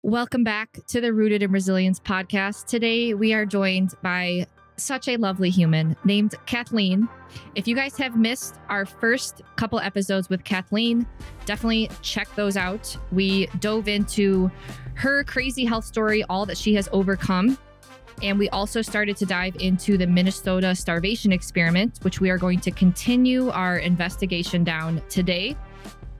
Welcome back to the Rooted in Resilience podcast. Today, we are joined by such a lovely human named Kathleen. If you guys have missed our first couple episodes with Kathleen, definitely check those out. We dove into her crazy health story, all that she has overcome. And we also started to dive into the Minnesota Starvation Experiment, which we are going to continue our investigation down today.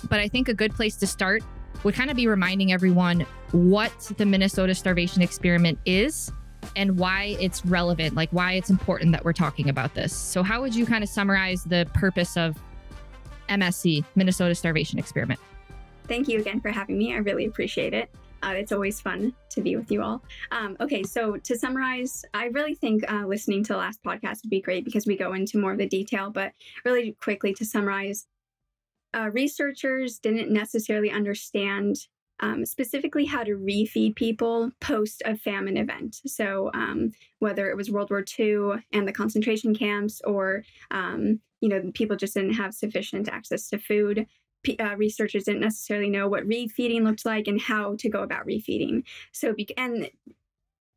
But I think a good place to start would kind of be reminding everyone what the Minnesota Starvation Experiment is and why it's relevant, like why it's important that we're talking about this. So how would you kind of summarize the purpose of MSE, Minnesota Starvation Experiment? Thank you again for having me. I really appreciate it. It's always fun to be with you all. Okay, so to summarize, I really think listening to the last podcast would be great because we go into more of the detail, but really quickly to summarize, researchers didn't necessarily understand specifically how to refeed people post a famine event. So whether it was World War II and the concentration camps or, people just didn't have sufficient access to food. Researchers didn't necessarily know what refeeding looked like and how to go about refeeding. And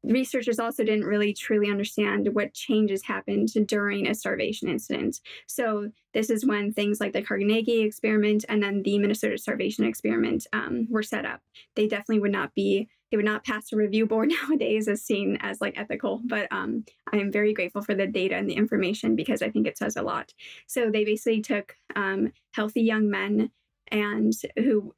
researchers also didn't really truly understand what changes happened during a starvation incident. So this is when things like the Carnegie experiment and then the Minnesota Starvation Experiment were set up. They definitely would not pass a review board nowadays as seen as like ethical, but I am very grateful for the data and the information because I think it says a lot. So they basically took healthy young men and who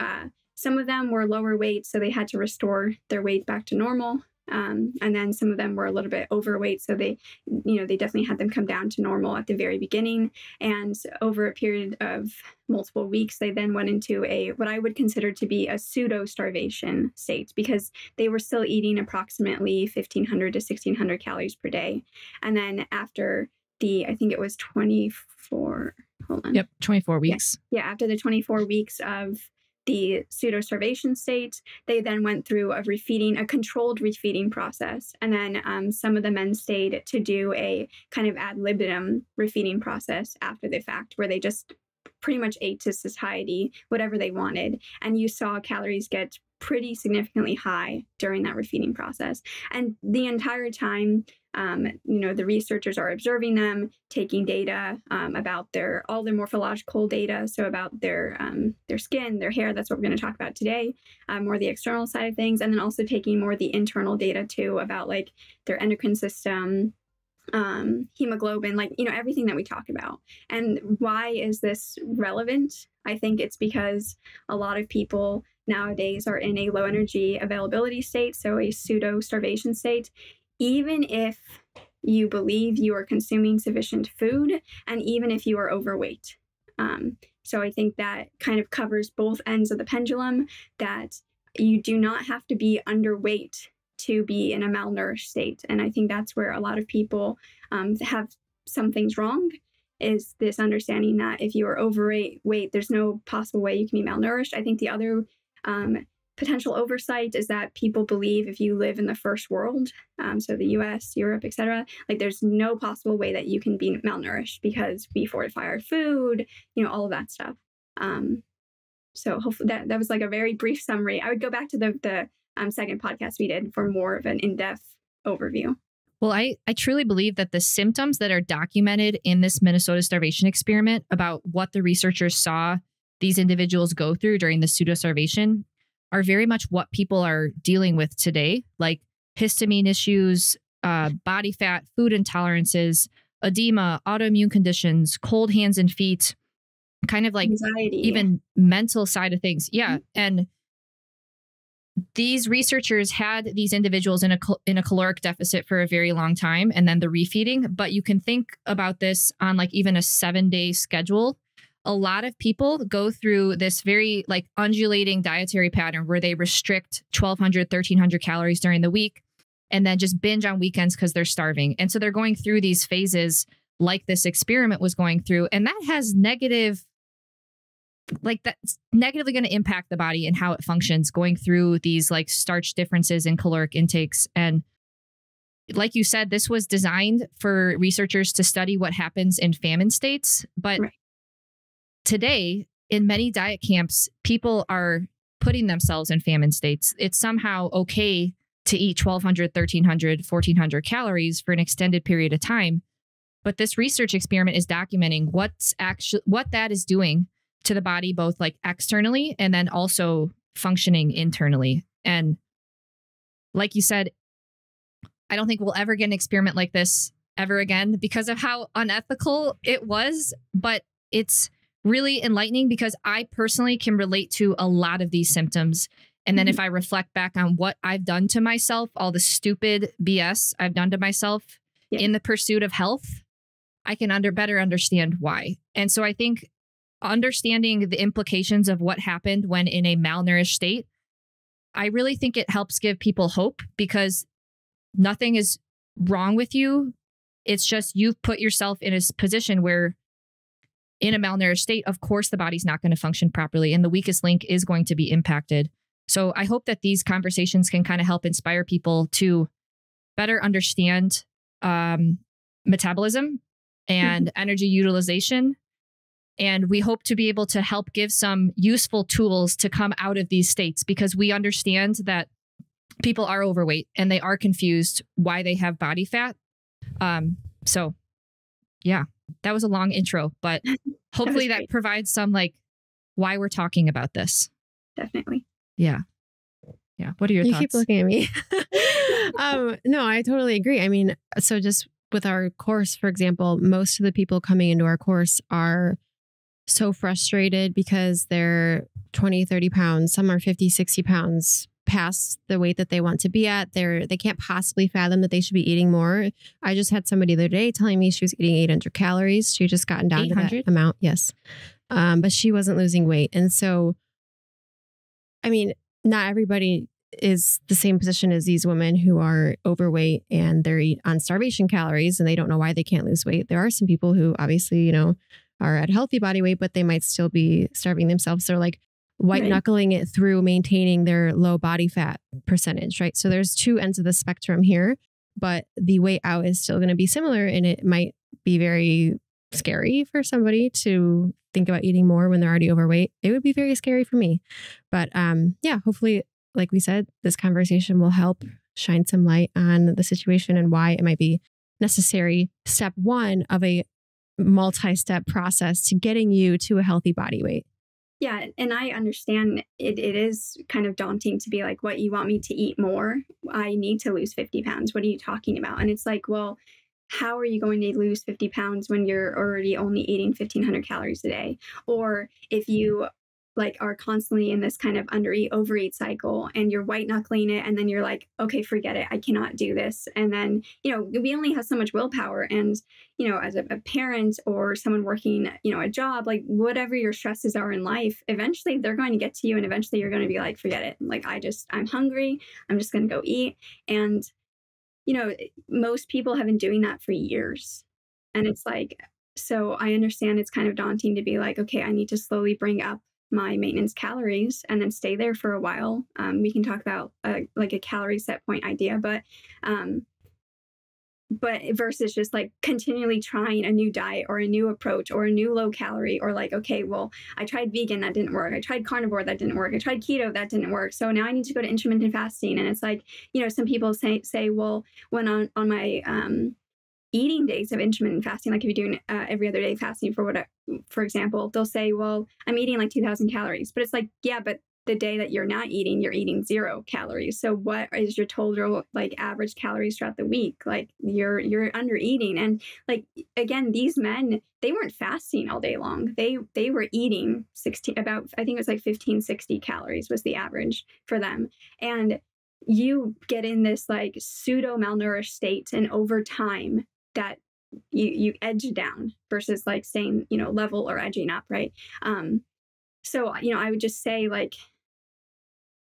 some of them were lower weight, so they had to restore their weight back to normal. And then some of them were a little bit overweight. So they definitely had them come down to normal at the very beginning. And over a period of multiple weeks, they then went into what I would consider to be a pseudo-starvation state because they were still eating approximately 1,500 to 1,600 calories per day. And then after I think it was 24, hold on. Yep, 24 weeks. Yeah, after the 24 weeks of the pseudo-starvation state, they then went through a controlled refeeding process. And then some of the men stayed to do a kind of ad libitum refeeding process after the fact, where they just pretty much ate to satiety, whatever they wanted. And you saw calories get pretty significantly high during that refeeding process. And the entire time, the researchers are observing them, taking data about all their morphological data, so about their skin, their hair. That's what we're going to talk about today, more the external side of things, and then also taking more the internal data too about like their endocrine system, hemoglobin, everything that we talk about. And why is this relevant? I think it's because a lot of people nowadays are in a low energy availability state, so a pseudo starvation state, even if you believe you are consuming sufficient food and even if you are overweight. So I think that kind of covers both ends of the pendulum, that you do not have to be underweight to be in a malnourished state. And I think that's where a lot of people have some things wrong, is this understanding that if you are overweight, there's no possible way you can be malnourished. I think the other potential oversight is that people believe if you live in the first world, so the US, Europe, etc., like there's no possible way that you can be malnourished because we fortify our food, all of that stuff. So hopefully that was like a very brief summary. I would go back to the second podcast we did for more of an in-depth overview. Well, I truly believe that the symptoms that are documented in this Minnesota Starvation Experiment about what the researchers saw these individuals go through during the pseudo-starvation are very much what people are dealing with today, like histamine issues, body fat, food intolerances, edema, autoimmune conditions, cold hands and feet, kind of like anxiety, even mental side of things. Yeah. Mm-hmm. And these researchers had these individuals in a caloric deficit for a very long time, and then the refeeding. But you can think about this on like even a 7-day schedule. A lot of people go through this very like undulating dietary pattern where they restrict 1,200, 1,300 calories during the week and then just binge on weekends because they're starving. And so they're going through these phases like this experiment was going through. And that has that's negatively going to impact the body and how it functions, going through these like starch differences in caloric intakes. And like you said, this was designed for researchers to study what happens in famine states. But today, in many diet camps, people are putting themselves in famine states. It's somehow okay to eat 1,200, 1,300, 1,400 calories for an extended period of time. But this research experiment is documenting what that is doing to the body, both like externally and then also functioning internally. And like you said, I don't think we'll ever get an experiment like this ever again because of how unethical it was. But it's really enlightening because I personally can relate to a lot of these symptoms. And then if I reflect back on what I've done to myself, all the stupid BS I've done to myself in the pursuit of health, I can better understand why. And so I think understanding the implications of what happened when in a malnourished state, I really think it helps give people hope because nothing is wrong with you. It's just you've put yourself in a position where in a malnourished state, of course, the body's not going to function properly and the weakest link is going to be impacted. So I hope that these conversations can kind of help inspire people to better understand metabolism and energy utilization. And we hope to be able to help give some useful tools to come out of these states because we understand that people are overweight and they are confused why they have body fat. So yeah, that was a long intro, but hopefully that provides some like why we're talking about this. Definitely. Yeah. Yeah. What are your thoughts? You keep looking at me. No, I totally agree. I mean, so just with our course, for example, most of the people coming into our course are so frustrated because they're 20, 30 pounds. Some are 50, 60 pounds past the weight that they want to be at. They can't possibly fathom that they should be eating more. I just had somebody the other day telling me she was eating 800 calories. She had just gotten down 800? To that amount. Yes. But she wasn't losing weight. And so, I mean, not everybody is the same position as these women who are overweight and they're on starvation calories and they don't know why they can't lose weight. There are some people who obviously, you know, are at healthy body weight, but they might still be starving themselves. They're like white knuckling it through maintaining their low body fat percentage, right? So there's two ends of the spectrum here, but the way out is still going to be similar. And it might be very scary for somebody to think about eating more when they're already overweight. It would be very scary for me. But yeah, hopefully, like we said, this conversation will help shine some light on the situation and why it might be necessary. Step one of a multi-step process to getting you to a healthy body weight. Yeah. And I understand it is kind of daunting to be like, what, you want me to eat more? I need to lose 50 pounds. What are you talking about? And it's like, well, how are you going to lose 50 pounds when you're already only eating 1,500 calories a day? Or if you like are constantly in this kind of undereat, overeat cycle and you're white knuckling it and then you're like, okay, forget it. I cannot do this. And then, you know, we only have so much willpower. And, you know, as a parent or someone working, you know, a job, like whatever your stresses are in life, eventually they're going to get to you and eventually you're going to be like, forget it. Like, I'm hungry. I'm just going to go eat. And, you know, most people have been doing that for years. And it's like, so I understand it's kind of daunting to be like, okay, I need to slowly bring up my maintenance calories and then stay there for a while. We can talk about like a calorie set point idea, but versus just like continually trying a new diet or a new approach or a new low calorie or like, okay, well, I tried vegan, that didn't work. I tried carnivore, that didn't work. I tried keto, that didn't work. So now I need to go to intermittent fasting. And it's like, you know, some people say, well, when on my eating days of intermittent fasting, like if you're doing every other day fasting for example, they'll say, well, I'm eating like 2,000 calories, but it's like, yeah, but the day that you're not eating, you're eating 0 calories. So what is your total like average calories throughout the week? Like you're under eating. And like, again, these men, they weren't fasting all day long. They were eating I think it was like 1560 calories was the average for them. And you get in this like pseudo malnourished state and over time that you edge down versus like staying, you know, level or edging up. Right. So, you know, I would just say like,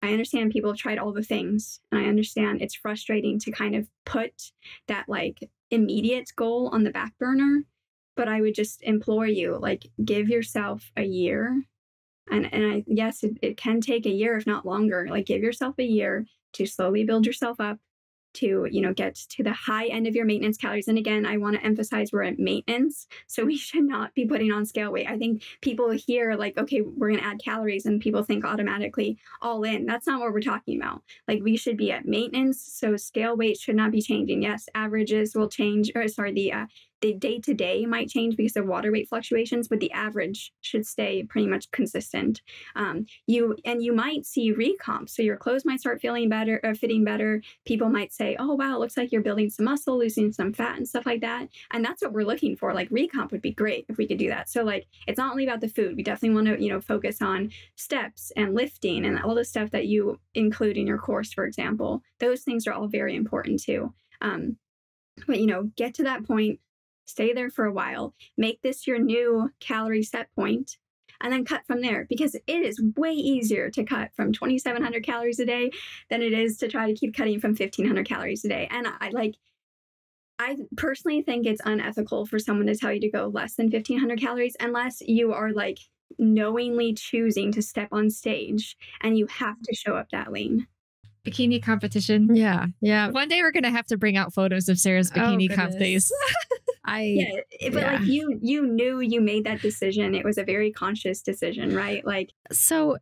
I understand people have tried all the things and I understand it's frustrating to kind of put that like immediate goal on the back burner, but I would just implore you, like, give yourself a year. And yes, it can take a year, if not longer. Like give yourself a year to slowly build yourself up to, get to the high end of your maintenance calories. And again, I want to emphasize we're at maintenance. So we should not be putting on scale weight. I think people hear like, okay, we're going to add calories and people think automatically all in. That's not what we're talking about. Like we should be at maintenance. So scale weight should not be changing. Yes, averages will change, the day-to-day might change because of water weight fluctuations, but the average should stay pretty much consistent. You might see recomp. So your clothes might start feeling better or fitting better. People might say, oh, wow, it looks like you're building some muscle, losing some fat and stuff like that. And that's what we're looking for. Like recomp would be great if we could do that. So like, it's not only about the food. We definitely want to, focus on steps and lifting and all the stuff that you include in your course, for example. Those things are all very important too. But, get to that point. Stay there for a while, make this your new calorie set point, and then cut from there, because it is way easier to cut from 2,700 calories a day than it is to try to keep cutting from 1,500 calories a day. And I personally think it's unethical for someone to tell you to go less than 1,500 calories unless you are like knowingly choosing to step on stage and you have to show up that lean. Bikini competition. Yeah. One day we're going to have to bring out photos of Sarah's bikini comp days. Like you knew you made that decision. It was a very conscious decision, right? Like, so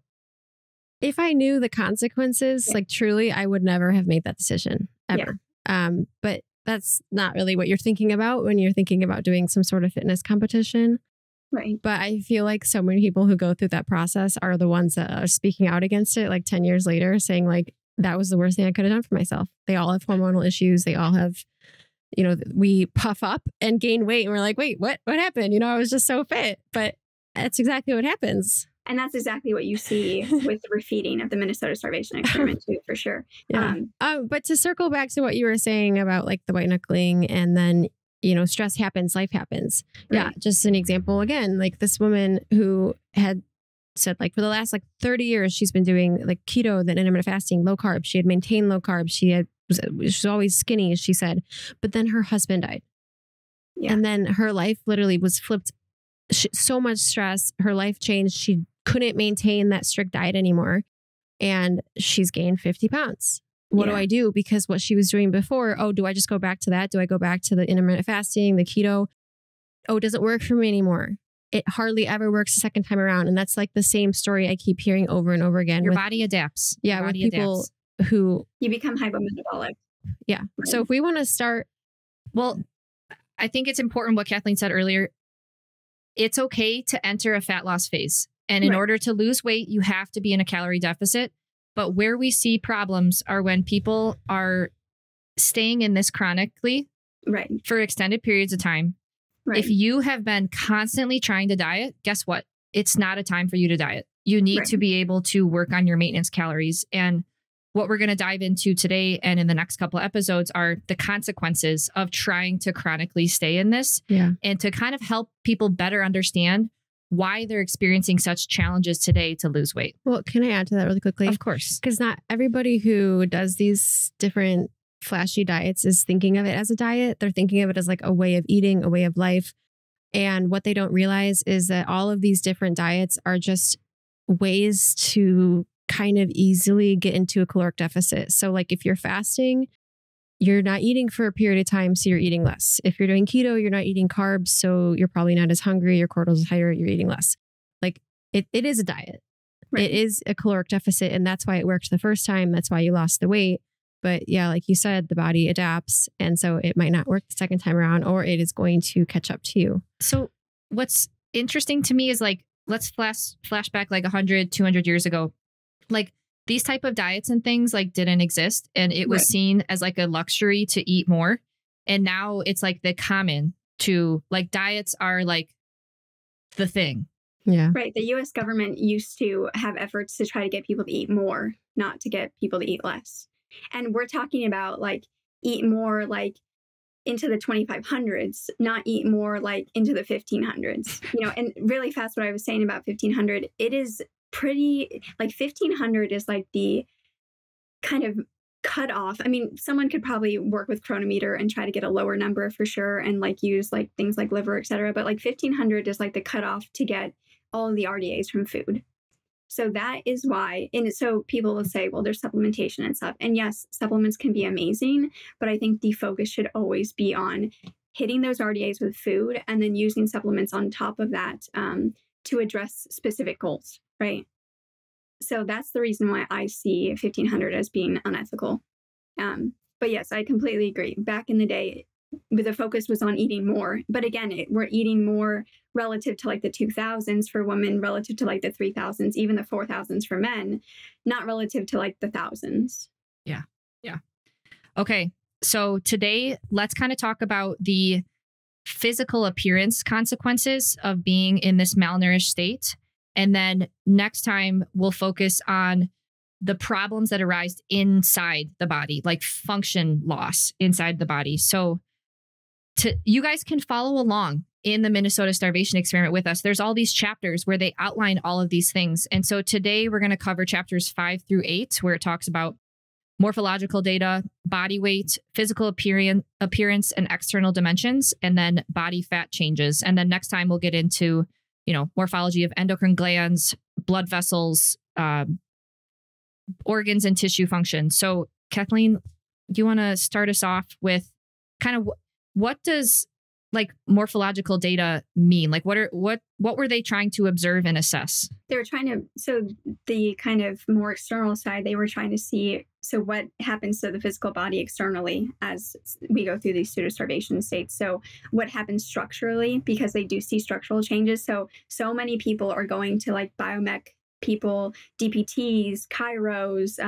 if I knew the consequences, like truly, I would never have made that decision ever. Yeah. But that's not really what you're thinking about when you're thinking about doing some sort of fitness competition. Right. But I feel like so many people who go through that process are the ones that are speaking out against it, like 10 years later, saying like, that was the worst thing I could have done for myself. They all have hormonal issues. They all have, we puff up and gain weight. And we're like, wait, what happened? I was just so fit. But that's exactly what happens. And that's exactly what you see with the refeeding of the Minnesota Starvation Experiment too, for sure. Yeah. But to circle back to what you were saying about like the white knuckling and then, stress happens, life happens. Right. Yeah. Just an example again, like this woman who had said like for the last like 30 years, she's been doing like keto, then intermittent fasting, low carb. She had maintained low carb. She was always skinny, as she said, but then her husband died. Yeah. And then her life literally was flipped. So much stress. Her life changed. She couldn't maintain that strict diet anymore. And she's gained 50 pounds. What do I do? Because what she was doing before, do I just go back to that? Do I go back to the intermittent fasting, the keto? It doesn't work for me anymore. It hardly ever works the second time around. And that's like the same story I keep hearing over and over again. Your body adapts. Yeah. With people who... You become hypometabolic. Yeah. Right. So if we want to start... Well, I think it's important what Kathleen said earlier. It's okay to enter a fat loss phase. And in order to lose weight, you have to be in a calorie deficit. But where we see problems are when people are staying in this chronically for extended periods of time. Right. If you have been constantly trying to diet, guess what? It's not a time for you to diet. You need to be able to work on your maintenance calories. And what we're going to dive into today and in the next couple of episodes are the consequences of trying to chronically stay in this and to kind of help people better understand why they're experiencing such challenges today to lose weight. Well, can I add to that really quickly? Of course. Because not everybody who does these different flashy diets is thinking of it as a diet. They're thinking of it as like a way of eating, a way of life. And what they don't realize is that all of these different diets are just ways to kind of easily get into a caloric deficit. So like if you're fasting, you're not eating for a period of time, so you're eating less. If you're doing keto, you're not eating carbs, so you're probably not as hungry, your cortisol is higher, you're eating less. Like it is a diet. Right. It is a caloric deficit, and that's why it worked the first time. That's why you lost the weight. But yeah, like you said, the body adapts. And so it might not work the second time around, or it is going to catch up to you. So what's interesting to me is like, let's flash back like 100, 200 years ago. Like these type of diets and things like didn't exist. And it was seen as like a luxury to eat more. And now it's like the common to like diets are like the thing. Yeah. Right. The US government used to have efforts to try to get people to eat more, not to get people to eat less. And we're talking about like eat more like into the 2500s, not eat more like into the 1500s, and really fast what I was saying about 1500, it is pretty like 1500 is like the kind of cut off. I mean, someone could probably work with chronometer and try to get a lower number for sure. And like use like things like liver, et cetera. But like 1500 is like the cutoff to get all of the RDAs from food. So that is why, and so people will say, well, there's supplementation and stuff. And yes, supplements can be amazing, but I think the focus should always be on hitting those RDAs with food and then using supplements on top of that to address specific goals, right? So that's the reason why I see 1500 as being unethical. But yes, I completely agree. Back in the day, the focus was on eating more. But again, we're eating more relative to like the 2000s for women, relative to like the 3000s, even the 4000s for men, not relative to like the thousands. Yeah. Yeah. Okay. So today, let's kind of talk about the physical appearance consequences of being in this malnourished state. And then next time, we'll focus on the problems that arise inside the body, like function loss inside the body. So you guys can follow along in the Minnesota Starvation Experiment with us. There's all these chapters where they outline all of these things. And so today we're going to cover chapters 5 through 8, where it talks about morphological data, body weight, physical appearance and external dimensions, and then body fat changes. And then next time we'll get into, morphology of endocrine glands, blood vessels, organs and tissue function. So Kathleen, do you want to start us off with kind of what does like morphological data mean? Like what were they trying to observe and assess? They were trying to, so the kind of more external side, they were trying to see, so what happens to the physical body externally as we go through these pseudo-starvation states. So what happens structurally, because they do see structural changes. So many people are going to like biomech people, DPTs, chiropractors,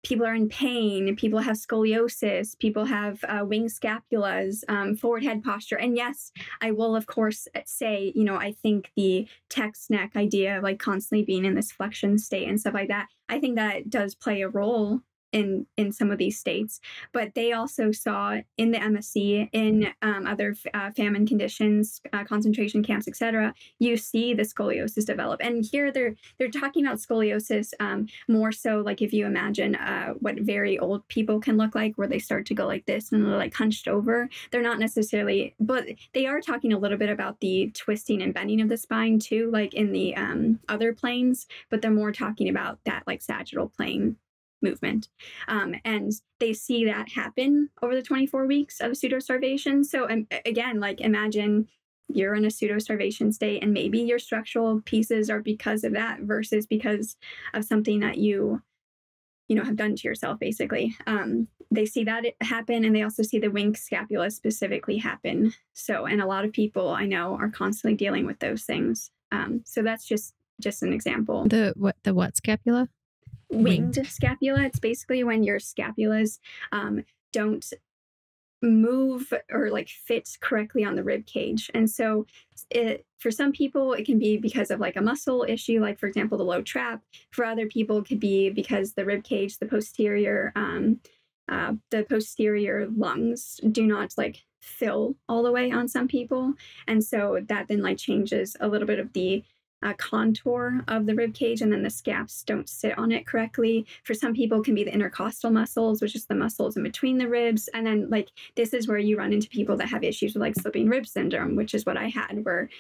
people are in pain, people have scoliosis, people have wing scapulas, forward head posture. And yes, I will, of course, say, I think the text neck idea of like constantly being in this flexion state and stuff like that, I think that does play a role in some of these states. But they also saw in the MSC, in other famine conditions, concentration camps, etc., you see the scoliosis develop. And here they're talking about scoliosis more so like if you imagine what very old people can look like, where they start to go like this and they're like hunched over. They're not necessarily, but they are talking a little bit about the twisting and bending of the spine too, like in the other planes, but they're more talking about that like sagittal plane movement. And they see that happen over the 24 weeks of pseudo-starvation. So again, like imagine you're in a pseudo-starvation state and maybe your structural pieces are because of that versus because of something that you have done to yourself, basically. They see that happen, and they also see the wing scapula specifically happen. So, and a lot of people I know are constantly dealing with those things. So that's just an example. The what scapula? Winged scapula. It's basically when your scapulas don't move or like fit correctly on the rib cage. And so for some people, it can be because of like a muscle issue, like for example, the low trap. For other people, it could be because the rib cage, the posterior lungs do not like fill all the way on some people. And so that then like changes a little bit of the contour of the rib cage, and then the scaps don't sit on it correctly. For some people, it can be the intercostal muscles, which is the muscles in between the ribs. And then like this is where you run into people that have issues with like slipping rib syndrome, which is what I had, where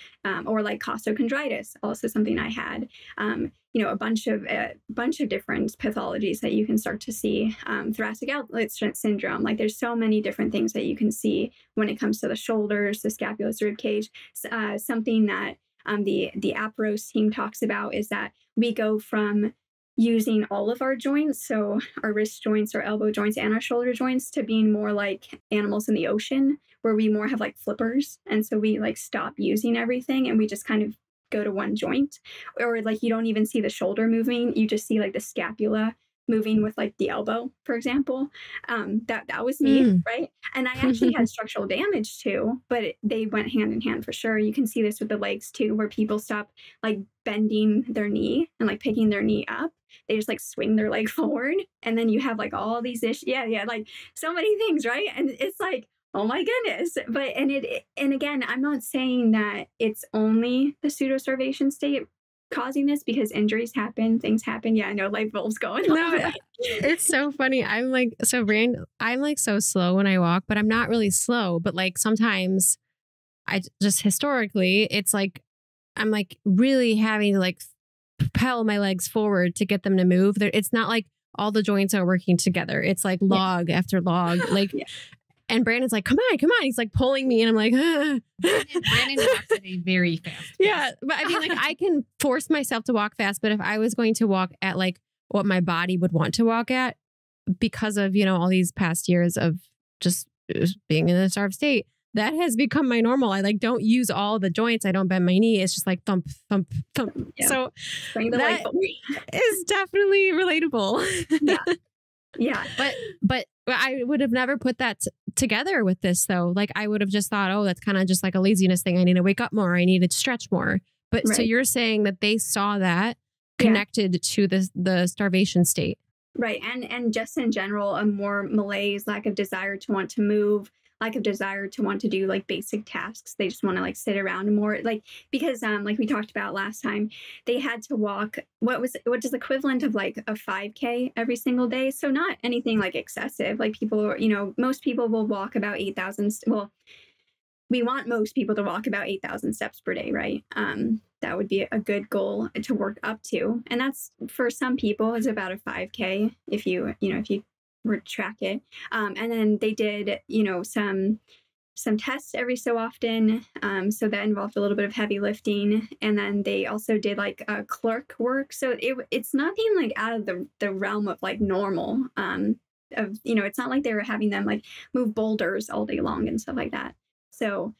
or like costochondritis, also something I had. A bunch of different pathologies that you can start to see. Thoracic outlet syndrome. Like there's so many different things that you can see when it comes to the shoulders, the scapulus, rib cage. Something that the APROS team talks about is that we go from using all of our joints, so our wrist joints, our elbow joints, and our shoulder joints, to being more like animals in the ocean, where we more have like flippers. And so we like stop using everything and we just kind of go to one joint, or like you don't even see the shoulder moving. You just see like the scapula moving with like the elbow, for example. That was me, right? And I actually had structural damage too, but they went hand in hand for sure. You can see this with the legs too, where people stop like bending their knee and like picking their knee up. They just like swing their leg forward, and then you have like all these issues. Yeah, like so many things, right? And it's like, oh my goodness. But and again, I'm not saying that it's only the pseudo-starvation state causing this, because injuries happen, things happen. Yeah, I know, light bulbs going on. No, it's so funny. I'm like so slow when I walk, but I'm not really slow. But like sometimes I just historically, it's like I'm like really having to like propel my legs forward to get them to move. It's not like all the joints are working together. It's like log after log. Like, and Brandon's like, come on. He's like pulling me. And I'm like, Brandon walks at a very fast pace. Yeah. But I mean, like I can force myself to walk fast. But if I was going to walk at like what my body would want to walk at, because of, you know, all these past years of just being in a starved state, that has become my normal. I like don't use all the joints. I don't bend my knee. It's just like thump, thump, thump. Yeah. So that is definitely relatable. Yeah. But I would have never put that together with this though. Like I would have just thought, oh, that's kind of just like a laziness thing. I need to wake up more. I need to stretch more. But so you're saying that they saw that connected to the starvation state. Right. And just in general, a more malaise, lack of desire to want to move, lack of desire to want to do like basic tasks. They just want to like sit around more, like, because like we talked about last time, they had to walk which is equivalent of like a 5K every single day. So not anything like excessive. Like people, you know, most people will walk about 8,000. Well, we want most people to walk about 8,000 steps per day, right? That would be a good goal to work up to. And that's for some people is about a 5K if you were to track it. And then they did, you know, some tests every so often. So that involved a little bit of heavy lifting. And then they also did like clerk work. So it's nothing like out of the realm of like normal. It's not like they were having them like move boulders all day long and stuff like that. So,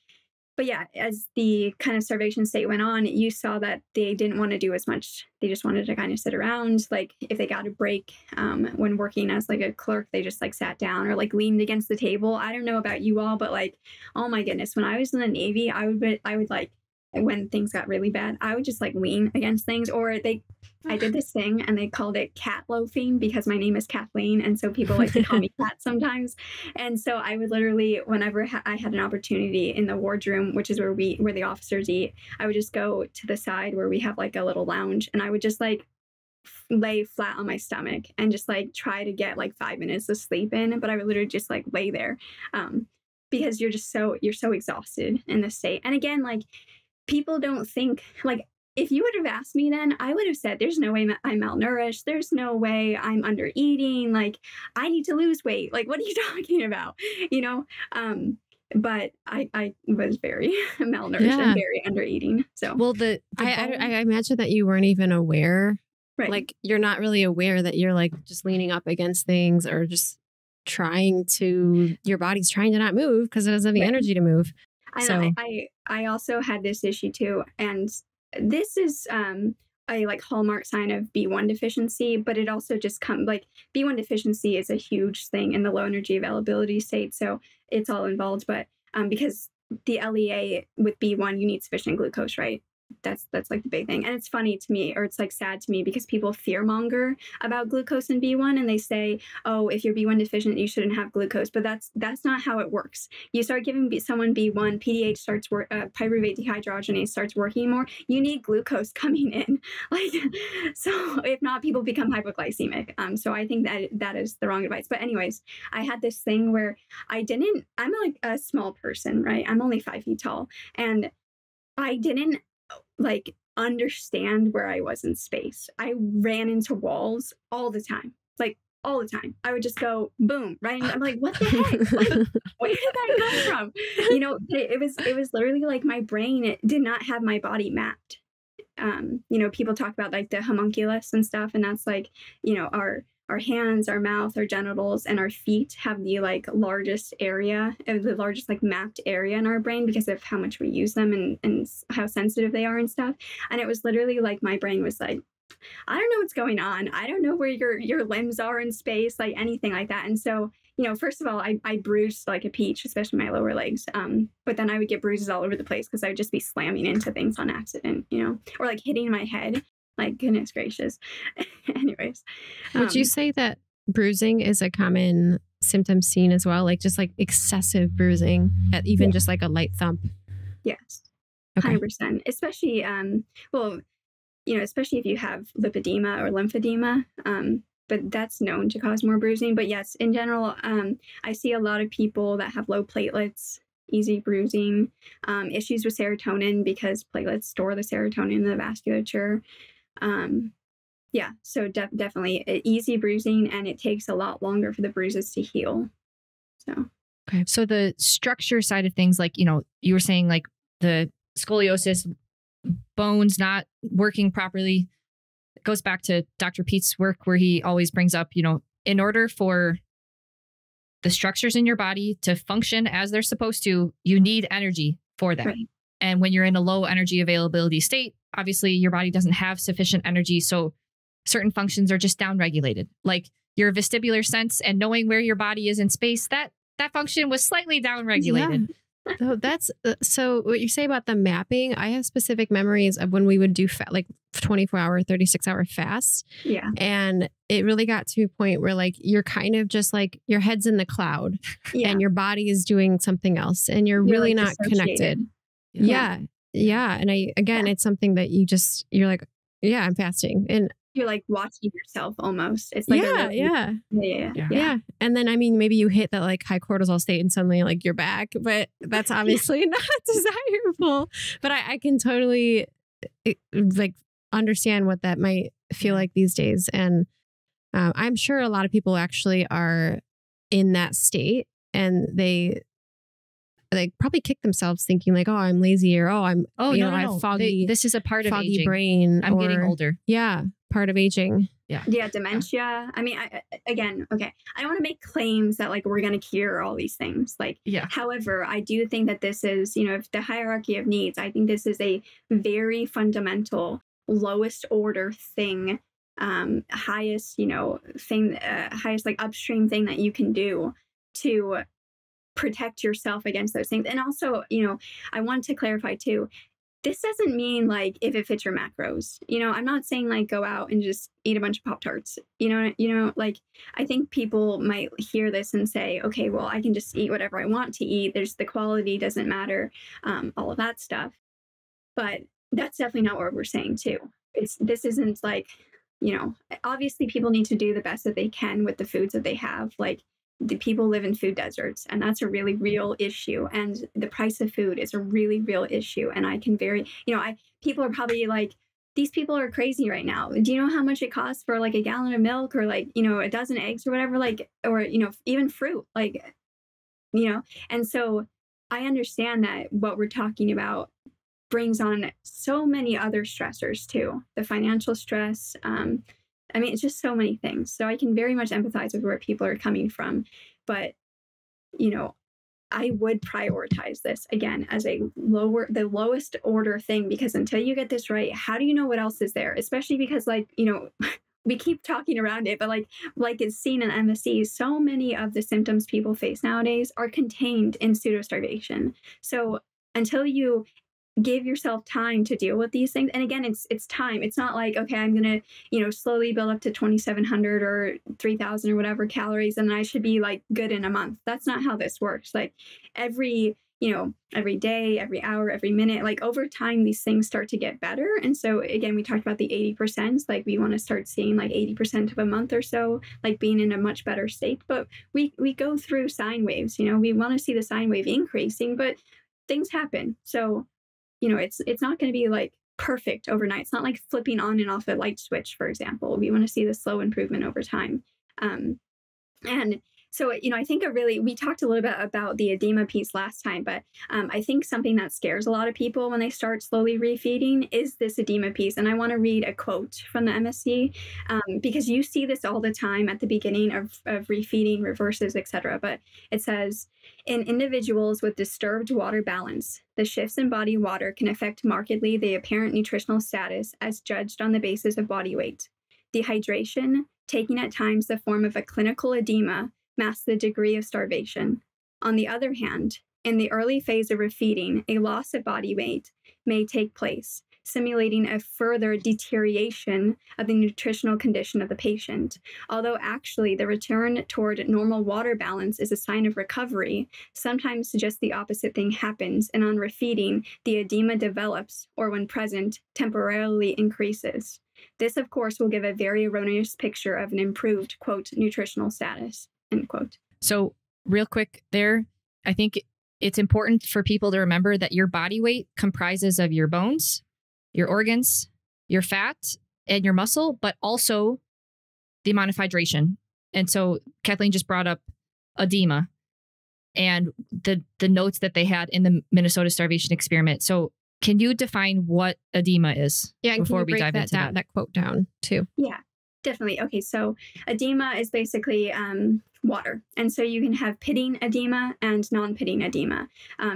but yeah, as the kind of starvation state went on, you saw that they didn't want to do as much. They just wanted to kind of sit around. Like if they got a break when working as like a clerk, they just like sat down or like leaned against the table. I don't know about you all, but like, oh my goodness, when I was in the Navy, I would like, when things got really bad, I would just like lean against things. Or I did this thing and they called it cat loafing because my name is Kathleen. And so people like to call me Cat sometimes. And so I would literally, whenever I had an opportunity in the wardroom, which is where the officers eat, I would just go to the side where we have like a little lounge and I would just like lay flat on my stomach and just like try to get like 5 minutes of sleep in. But I would literally just like lay there because you're so exhausted in this state. And again, like, people don't think, like, if you would have asked me then, I would have said, there's no way I'm malnourished. There's no way I'm under eating. Like, I need to lose weight. Like, what are you talking about? You know? But I was very malnourished and very under eating. So, well, I imagine that you weren't even aware. Right. Like, you're not really aware that you're like just leaning up against things or just your body's trying to not move because it doesn't have the energy to move. I also had this issue too, and this is a like hallmark sign of B1 deficiency, but it also just like B1 deficiency is a huge thing in the low energy availability state, so it's all involved. But because the LEA with B1, you need sufficient glucose, right? That's like the big thing. And it's funny to me, or it's like sad to me, because people fearmonger about glucose in B1 and they say, oh, if you're B1 deficient, you shouldn't have glucose. But that's not how it works. You start giving someone B1, PDH starts pyruvate dehydrogenase starts working more. You need glucose coming in. Like, so if not, people become hypoglycemic. So I think that is the wrong advice. But anyways, I had this thing where I'm like a small person, right? I'm only 5 feet tall. And I didn't like understand where I was in space. I ran into walls all the time, like all the time. I would just go boom, right? And I'm like, what the heck? Like, where did that come from? You know, it was literally like my brain did not have my body mapped. You know, people talk about like the homunculus and stuff, and that's like, you know, our hands, our mouth, our genitals, and our feet have the like largest area, the largest like mapped area in our brain because of how much we use them and how sensitive they are and stuff. And it was literally like my brain was like, I don't know what's going on. I don't know where your limbs are in space, like anything like that. And so, you know, first of all, I bruised like a peach, especially my lower legs. But then I would get bruises all over the place because I would just be slamming into things on accident, you know, or like hitting my head. Like, goodness gracious. Anyways. Would you say that bruising is a common symptom seen as well? Like just like excessive bruising at even just like a light thump? Yes. Okay. 100%. Especially, well, you know, especially if you have lipedema or lymphedema, but that's known to cause more bruising. But yes, in general, I see a lot of people that have low platelets easy bruising, issues with serotonin because platelets store the serotonin in the vasculature. Yeah, so definitely easy bruising, and it takes a lot longer for the bruises to heal. So, okay. So the structure side of things, like, you know, you were saying like the scoliosis, bones not working properly, it goes back to Dr. Pete's work where he always brings up, you know, in order for the structures in your body to function as they're supposed to, you need energy for them. right. And when you're in a low energy availability state, obviously your body doesn't have sufficient energy. So certain functions are just downregulated, like your vestibular sense and knowing where your body is in space. That function was slightly downregulated. Yeah. So that's so what you say about the mapping. I have specific memories of when we would do like 24-hour, 36-hour fasts. Yeah. And it really got to a point where like you're kind of just like your head's in the cloud and your body is doing something else and you're really like not connected. Yeah. Yeah. And it's something that you're like, yeah, I'm fasting. And you're like watching yourself almost. It's like yeah. And then, I mean, maybe you hit that like high cortisol state and suddenly like you're back, but that's obviously not desirable. But I can totally like understand what that might feel like these days. And I'm sure a lot of people actually are in that state and they probably kick themselves thinking like, oh, I'm lazy or I have foggy. This is a part of foggy aging. brain. I'm getting older. Yeah. Part of aging. Yeah. Dementia. I mean, I don't want to make claims that like we're going to cure all these things. Like, however, I do think that this is, you know, if the hierarchy of needs, I think this is a very fundamental, lowest order thing, highest, you know, thing, highest like upstream thing that you can do to protect yourself against those things. And also, you know, I want to clarify too, this doesn't mean like if it fits your macros, you know, I'm not saying like go out and just eat a bunch of Pop-Tarts, you know, like I think people might hear this and say, okay, well, I can just eat whatever I want to eat. The quality doesn't matter, all of that stuff. But that's definitely not what we're saying too. This isn't like, you know, obviously people need to do the best that they can with the foods that they have. Like, the people live in food deserts, and that's a really real issue. And the price of food is a really real issue. And I can people are probably like, these people are crazy right now. Do you know how much it costs for like a gallon of milk or like, you know, a dozen eggs or whatever, like, or, you know, even fruit, like, you know? And so I understand that what we're talking about brings on so many other stressors too. The financial stress, I mean, it's just so many things. So I can very much empathize with where people are coming from. But, you know, I would prioritize this again as the lowest order thing, because until you get this right, how do you know what else is there? Especially because, like, you know, we keep talking around it, but like it's seen in MSE, so many of the symptoms people face nowadays are contained in pseudo-starvation. So until you give yourself time to deal with these things. And again, it's time. It's not like, okay, I'm going to, you know, slowly build up to 2,700 or 3,000 or whatever calories, and I should be like good in a month. That's not how this works. Like every day, every hour, every minute, like over time, these things start to get better. And so again, we talked about the 80%, like we want to start seeing like 80% of a month or so, like being in a much better state. But we go through sine waves, you know, we want to see the sine wave increasing, but things happen. So, you know, it's not going to be like perfect overnight. It's not like flipping on and off a light switch, for example. We want to see the slow improvement over time. And so, you know, I think we talked a little bit about the edema piece last time, but I think something that scares a lot of people when they start slowly refeeding is this edema piece. And I want to read a quote from the MSC because you see this all the time at the beginning of refeeding, reverses, etc. But it says, in individuals with disturbed water balance, the shifts in body water can affect markedly the apparent nutritional status as judged on the basis of body weight. Dehydration, taking at times the form of a clinical edema, masks the degree of starvation. On the other hand, in the early phase of refeeding, a loss of body weight may take place, simulating a further deterioration of the nutritional condition of the patient. Although actually the return toward normal water balance is a sign of recovery, sometimes just the opposite thing happens, and on refeeding, the edema develops, or when present, temporarily increases. This, of course, will give a very erroneous picture of an improved, quote, nutritional status, end quote. So real quick there, I think it's important for people to remember that your body weight comprises of your bones, your organs, your fat, and your muscle, but also the amount of hydration. And so Kathleen just brought up edema and the notes that they had in the Minnesota Starvation Experiment. So can you define what edema is? Yeah, and before can you we break dive into that quote down too? Yeah, definitely. Okay, so edema is basically water. And so you can have pitting edema and non-pitting edema.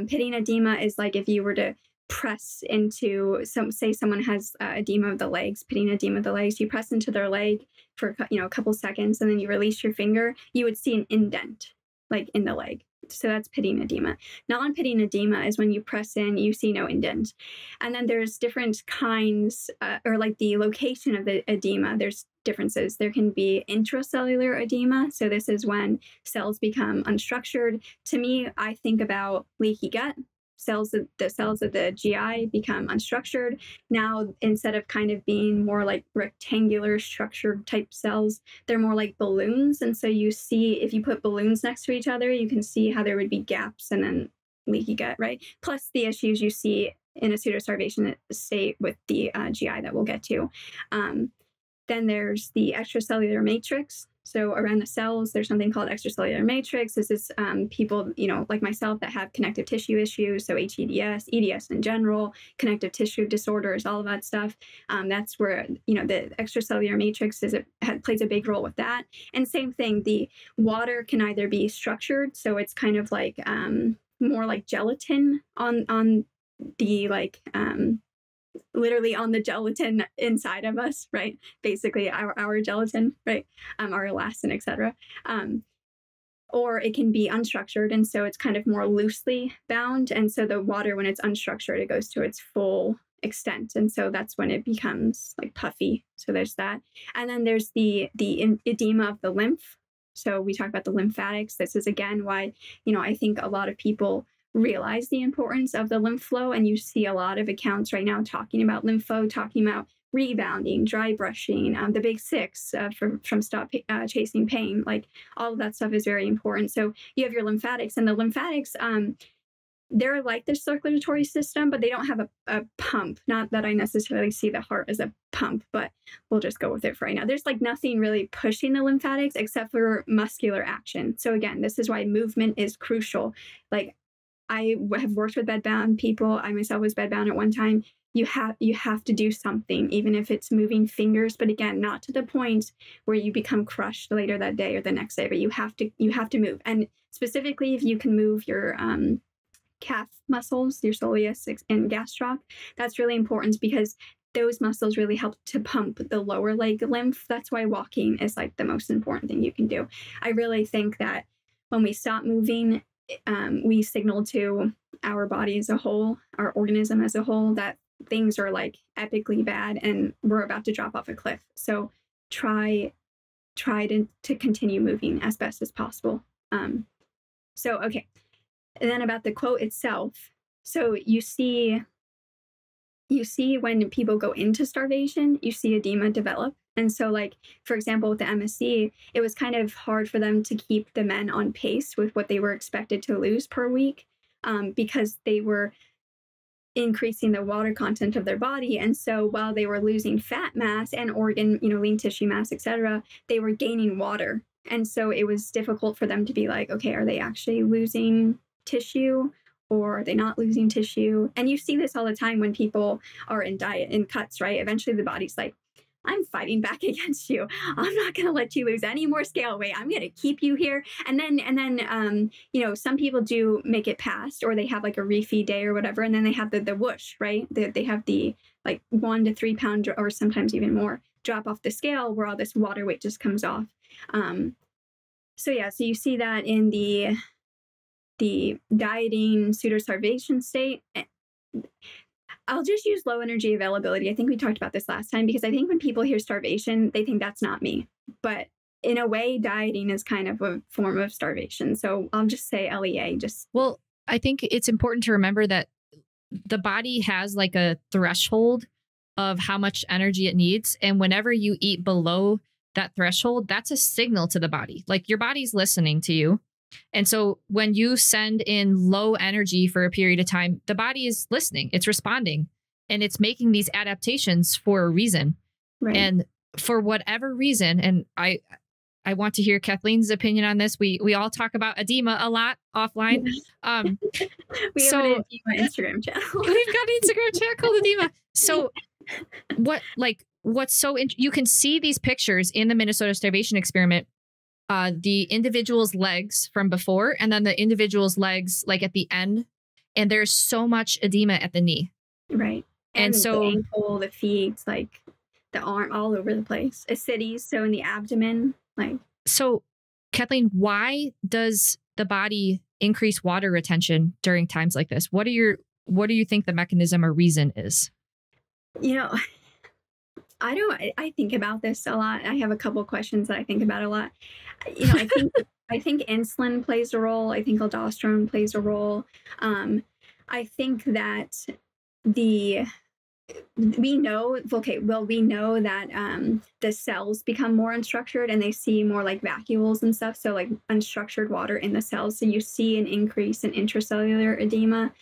Pitting edema is like if you were to press into say someone has edema of the legs, pitting edema of the legs, you press into their leg for a couple seconds and then you release your finger, you would see an indent like in the leg. So that's pitting edema. Non-pitting edema is when you press in, you see no indent. And then there's different kinds, or like the location of the edema, there's differences. There can be intracellular edema. So this is when cells become unstructured. To me, I think about leaky gut. The cells of the GI become unstructured. Now, instead of kind of being more like rectangular structured type cells, they're more like balloons. And so you see, if you put balloons next to each other, you can see how there would be gaps and then leaky gut, right? Plus the issues you see in a pseudo-starvation state with the GI that we'll get to. Then there's the extracellular matrix. So around the cells, there's something called extracellular matrix. This is people, like myself that have connective tissue issues. So HEDS, EDS in general, connective tissue disorders, all of that stuff. That's where, the extracellular matrix plays a big role with that. And same thing, the water can either be structured. So it's kind of like more like gelatin on the literally on the gelatin inside of us, right? Basically our gelatin, right? Our elastin, etc. Or it can be unstructured. And so it's kind of more loosely bound. And so the water, when it's unstructured, it goes to its full extent. And so that's when it becomes like puffy. So there's that. And then there's the edema of the lymph. So we talk about the lymphatics. This is again why, I think a lot of people realize the importance of the lymph flow. And you see a lot of accounts right now talking about lymph flow, talking about rebounding, dry brushing, the big six from Stop Chasing Pain. Like all of that stuff is very important. So you have your lymphatics, and the lymphatics, they're like the circulatory system, but they don't have a pump. Not that I necessarily see the heart as a pump, but we'll just go with it for right now. There's like nothing really pushing the lymphatics except for muscular action. So again, this is why movement is crucial. Like I have worked with bedbound people. I myself was bedbound at one time. You have to do something, even if it's moving fingers. But again, not to the point where you become crushed later that day or the next day. But you have to move. And specifically, if you can move your calf muscles, your soleus and gastroc, that's really important because those muscles really help to pump the lower leg lymph. That's why walking is like the most important thing you can do. I really think that when we stop moving, we signal to our body as a whole, our organism as a whole, that things are like epically bad and we're about to drop off a cliff. So try to continue moving as best as possible. Okay. And then about the quote itself. So you see when people go into starvation, you see edema develop. And so like, for example, with the MSC, it was kind of hard for them to keep the men on pace with what they were expected to lose per week because they were increasing the water content of their body. And so while they were losing fat mass and organ, lean tissue mass, etc., they were gaining water. And so it was difficult for them to be like, okay, are they actually losing tissue? Or are they not losing tissue? And you see this all the time when people are in diet, in cuts, right? Eventually the body's like, I'm fighting back against you. I'm not going to let you lose any more scale weight. I'm going to keep you here. And then, some people do make it past, or they have like a refeed day or whatever. And then they have the whoosh, right? They have the like 1 to 3 pound or sometimes even more drop off the scale where all this water weight just comes off. So you see that in the dieting pseudo-starvation state. I'll just use low energy availability. I think we talked about this last time because I think when people hear starvation, they think that's not me. But in a way, dieting is kind of a form of starvation. So I'll just say LEA. Well, I think it's important to remember that the body has like a threshold of how much energy it needs. And whenever you eat below that threshold, that's a signal to the body. Like your body's listening to you And so when you send in low energy for a period of time, the body is listening, it's responding, and it's making these adaptations for a reason. Right. And for whatever reason, and I want to hear Kathleen's opinion on this. We all talk about edema a lot offline. We have an edema Instagram channel. We've got an Instagram channel called edema. So what's so you can see these pictures in the Minnesota Starvation Experiment, the individual's legs from before and then the individual's legs like at the end, and there's so much edema at the knee. Right. And so the ankle, the feet, like the arm, all over the place. Ascites, so in the abdomen, like. So, Kathleen, why does the body increase water retention during times like this? What do you think the mechanism or reason is? You know, I think about this a lot. I have a couple questions that I think about a lot. You know, I think insulin plays a role. I think aldosterone plays a role. I think that we know that the cells become more unstructured and they see more like vacuoles and stuff. So like unstructured water in the cells. So you see an increase in intracellular edema.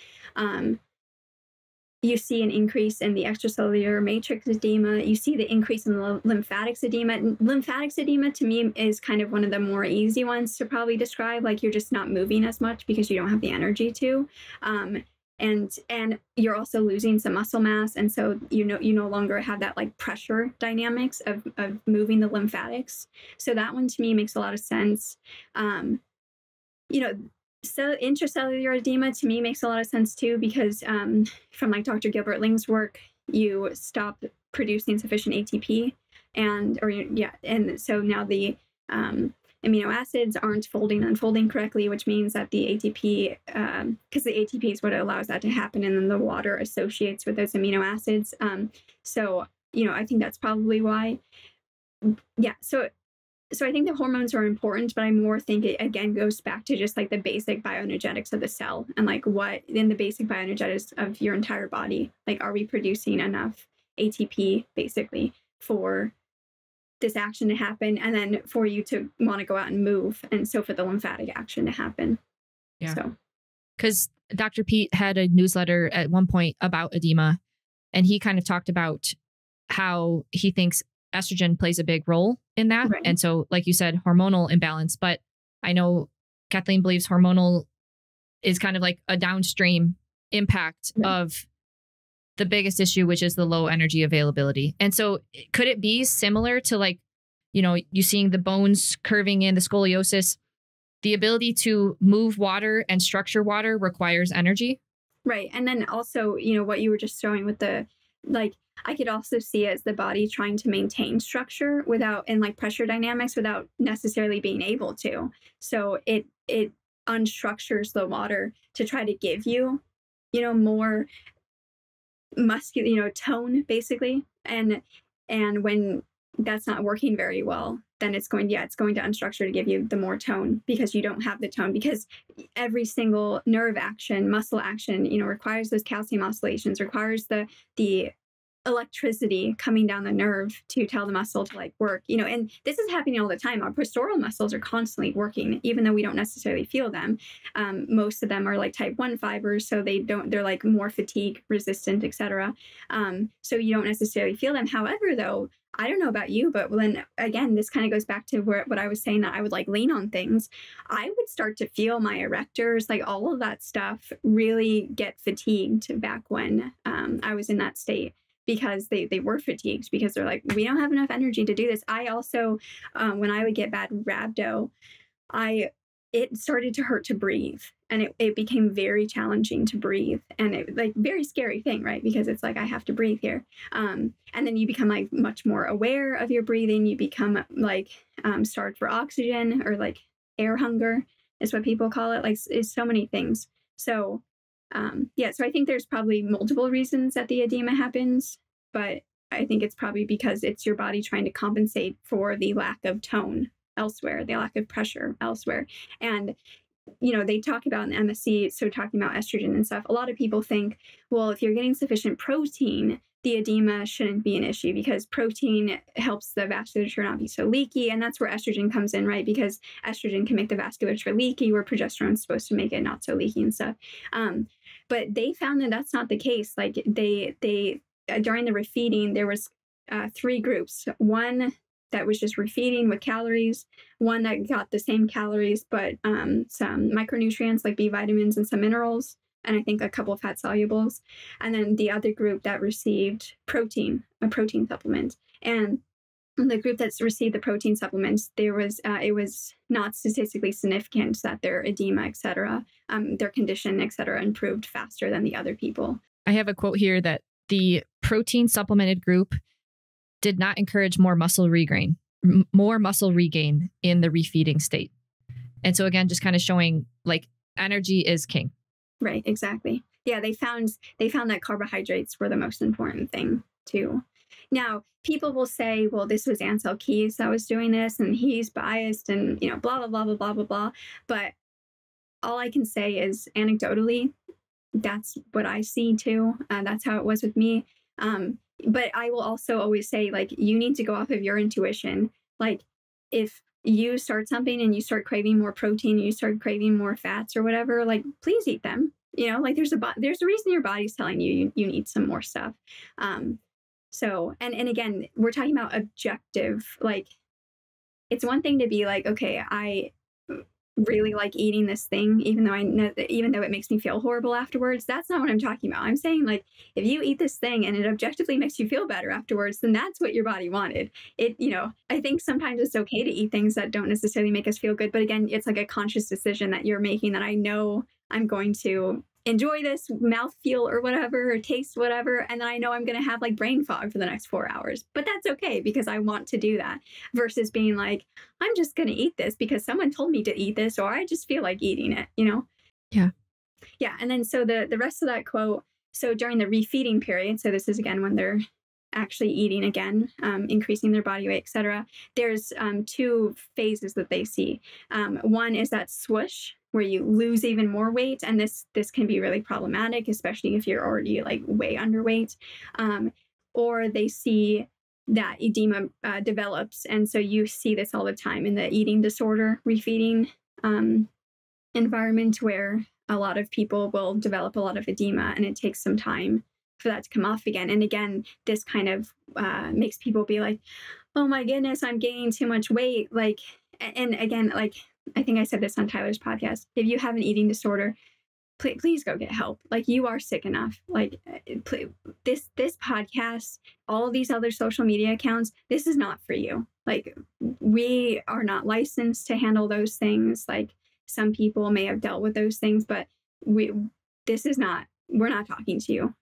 You see an increase in the extracellular matrix edema. You see the increase in the lymphatics edema. And lymphatics edema to me is kind of one of the more easy ones to probably describe. Like you're just not moving as much because you don't have the energy to. And you're also losing some muscle mass. And so, you no longer have that like pressure dynamics of moving the lymphatics. So that one to me makes a lot of sense. So intracellular edema to me makes a lot of sense too, because from like Dr. Gilbert Ling's work, you stop producing sufficient ATP and so now the amino acids aren't unfolding correctly, which means that the ATP, because the ATP is what allows that to happen, and then the water associates with those amino acids. So I think that's probably why. Yeah. So I think the hormones are important, but I more think it again goes back to just like the basic bioenergetics of the cell and like what in the basic bioenergetics of your entire body. Like, are we producing enough ATP basically for this action to happen, and then for you to want to go out and move, and so for the lymphatic action to happen. Yeah. So, because Dr. Pete had a newsletter at one point about edema, and he kind of talked about how he thinks estrogen plays a big role in that. Right. And so, like you said, hormonal imbalance. But I know Kathleen believes hormonal is kind of like a downstream impact of the biggest issue, which is the low energy availability. And so could it be similar to like, you seeing the bones curving in, the scoliosis? The ability to move water and structure water requires energy. Right. And then also, what you were just showing with the, like, I could also see it as the body trying to maintain structure and like pressure dynamics without necessarily being able to. So it unstructures the water to try to give you, more muscular, tone basically. And when that's not working very well, then it's going to unstructure to give you the more tone, because you don't have the tone, because every single nerve action, muscle action, requires those calcium oscillations, requires the electricity coming down the nerve to tell the muscle to like work, and this is happening all the time. Our postural muscles are constantly working, even though we don't necessarily feel them. Most of them are like type 1 fibers, so they're like more fatigue resistant, etc. So you don't necessarily feel them. However, though, I don't know about you, but then again, this kind of goes back to what I was saying, that I would like lean on things. I would start to feel my erectors, like all of that stuff, really get fatigued back when I was in that state, because they were fatigued, because they're like, we don't have enough energy to do this. I also, when I would get bad rhabdo, it started to hurt to breathe, and it became very challenging to breathe, and it like very scary thing, right? Because it's like, I have to breathe here. And then you become like much more aware of your breathing. You become like starved for oxygen, or like air hunger is what people call it. Like, it's so many things. So so I think there's probably multiple reasons that the edema happens, but I think it's probably because it's your body trying to compensate for the lack of tone elsewhere, the lack of pressure elsewhere. And, they talk about in MSC, so talking about estrogen and stuff, a lot of people think, well, if you're getting sufficient protein, the edema shouldn't be an issue because protein helps the vasculature not be so leaky. And that's where estrogen comes in, right? Because estrogen can make the vasculature leaky, where progesterone is supposed to make it not so leaky and stuff. But they found that that's not the case. Like they during the refeeding, there was 3 groups. One that was just refeeding with calories, one that got the same calories, but some micronutrients like B vitamins and some minerals, and I think a couple of fat solubles. And then the other group that received protein, a protein supplement. And the group that's received the protein supplements, there was it was not statistically significant that their edema, et cetera, their condition, et cetera, improved faster than the other people. I have a quote here that the protein supplemented group did not encourage more muscle regain in the refeeding state. And so again, just kind of showing like energy is king. Right, exactly. Yeah, they found that carbohydrates were the most important thing too. Now, people will say, well, this was Ansel Keys that was doing this and he's biased and, you know, blah, blah, blah, blah, blah, blah, blah. But all I can say is anecdotally, that's what I see too. That's how it was with me. But I will also always say, like, you need to go off of your intuition. Like, if you start something and you start craving more protein, you start craving more fats or whatever, like, please eat them. You know, like there's a reason your body's telling you need some more stuff. So, and again, we're talking about objective. Like, it's one thing to be like, okay, I really like eating this thing, even though it makes me feel horrible afterwards. That's not what I'm talking about. I'm saying, like, if you eat this thing and it objectively makes you feel better afterwards, then that's what your body wanted. I think sometimes it's okay to eat things that don't necessarily make us feel good. But again, it's like a conscious decision that you're making, that I know I'm going to enjoy this mouthfeel or whatever, or taste whatever, and then I know I'm going to have like brain fog for the next 4 hours. But that's okay because I want to do that, versus being like, I'm just going to eat this because someone told me to eat this, or I just feel like eating it, you know? Yeah. Yeah. And then so the rest of that quote, so during the refeeding period, so this is again when they're actually eating again, increasing their body weight, etc. There's 2 phases that they see. One is that swoosh, where you lose even more weight, and this can be really problematic, especially if you're already like way underweight. Or they see that edema develops, and so you see this all the time in the eating disorder refeeding environment, where a lot of people will develop a lot of edema, and it takes some time for that to come off again. And again, this kind of makes people be like, oh my goodness, I'm gaining too much weight. Like, and again, like, I think I said this on Tyler's podcast, if you have an eating disorder, please go get help. Like, you are sick enough. Like, this podcast, all these other social media accounts, this is not for you. Like, we are not licensed to handle those things. Like, some people may have dealt with those things, but we're not talking to you.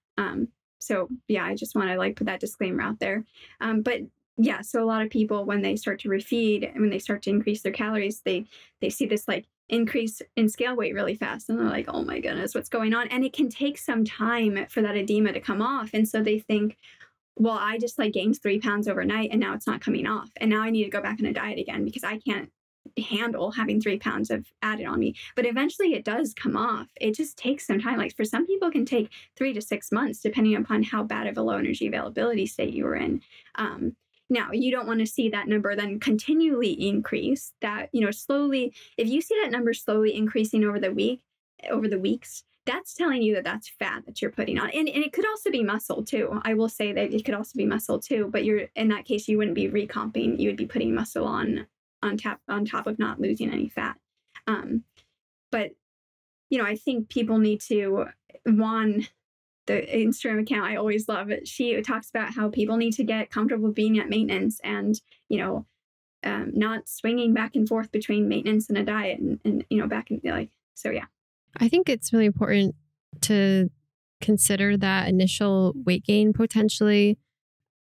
So yeah, I just want to like put that disclaimer out there. But yeah, so a lot of people, when they start to refeed and when they start to increase their calories, they see this like increase in scale weight really fast. And they're like, oh my goodness, what's going on? And it can take some time for that edema to come off. And so they think, well, I just like gained 3 pounds overnight and now it's not coming off. And now I need to go back on a diet again because I can't handle having 3 pounds of added on me. But eventually it does come off. It just takes some time. Like, for some people it can take 3 to 6 months, depending upon how bad of a low energy availability state you were in. Now, you don't want to see that number then continually increase. That, slowly, if you see that number slowly increasing over the weeks, that's telling you that that's fat that you're putting on. And it could also be muscle too. I will say that it could also be muscle too, but in that case, you wouldn't be recomping. You would be putting muscle on top of not losing any fat. But, I think people need to, the Instagram account, I always love it. She talks about how people need to get comfortable being at maintenance and, not swinging back and forth between maintenance and a diet and back and like, so yeah. I think it's really important to consider that initial weight gain potentially.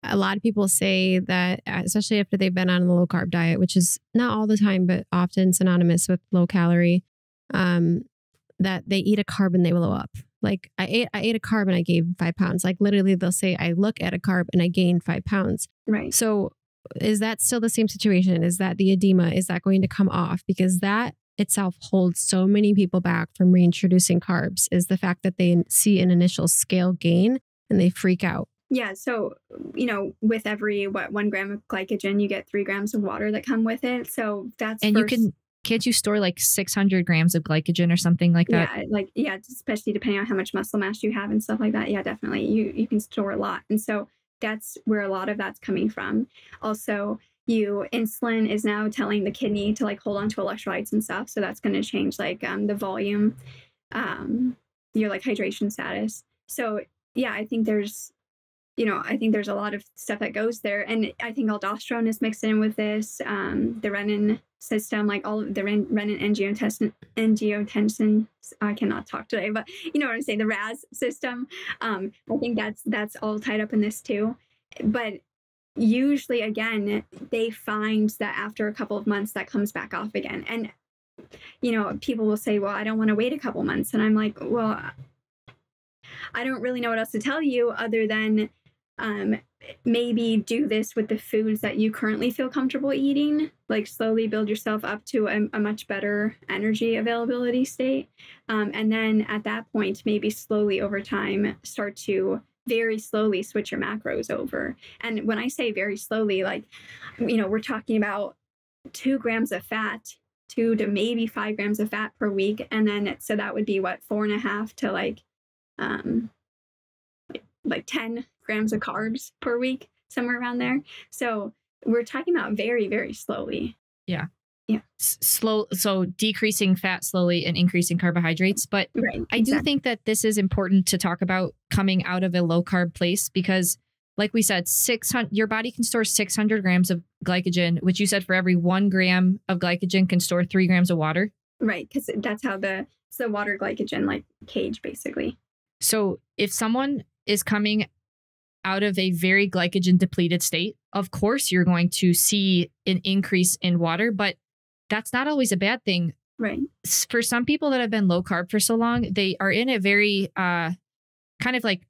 A lot of people say that, especially after they've been on a low carb diet, which is not all the time, but often synonymous with low calorie, that they eat a carb and they blow up. Like, I ate a carb and I gained 5 pounds. Like, literally they'll say, I look at a carb and I gained 5 pounds. Right. So is that still the same situation? Is that the edema? Is that going to come off? Because that itself holds so many people back from reintroducing carbs, is the fact that they see an initial scale gain and they freak out. Yeah. So, with every 1 gram of glycogen, you get 3 grams of water that come with it. So that's And can't you store like 600 grams of glycogen or something like that? Yeah, especially depending on how much muscle mass you have and stuff like that. Yeah, definitely. You can store a lot. And so that's where a lot of that's coming from. Also, insulin is now telling the kidney to like hold on to electrolytes and stuff. So that's going to change like the volume, your like hydration status. So yeah, I think there's a lot of stuff that goes there. And I think aldosterone is mixed in with this, the renin system, like all of the renin angiotensin, I cannot talk today, but you know what I'm saying, the RAS system. I think that's all tied up in this too. But usually, again, they find that after a couple of months that comes back off again. And, people will say, well, I don't want to wait a couple months. And I'm like, well, I don't really know what else to tell you other than maybe do this with the foods that you currently feel comfortable eating, like slowly build yourself up to a much better energy availability state. And then at that point, maybe slowly over time, start to very slowly switch your macros over. And when I say very slowly, like, we're talking about 2 grams of fat, 2 to maybe 5 grams of fat per week. And then, so that would be what, 4.5 to like 10 grams of carbs per week, somewhere around there. So we're talking about very, very slowly. Yeah. Yeah. Slow. So decreasing fat slowly and increasing carbohydrates. But right, I do think that this is important to talk about coming out of a low carb place, because like we said, your body can store 600 grams of glycogen, which you said for every 1 gram of glycogen can store 3 grams of water. Right. Because that's how it's the water glycogen like cage, basically. So if someone is coming out of a very glycogen depleted state, of course, you're going to see an increase in water, but that's not always a bad thing. Right. For some people that have been low carb for so long, they are in a very kind of like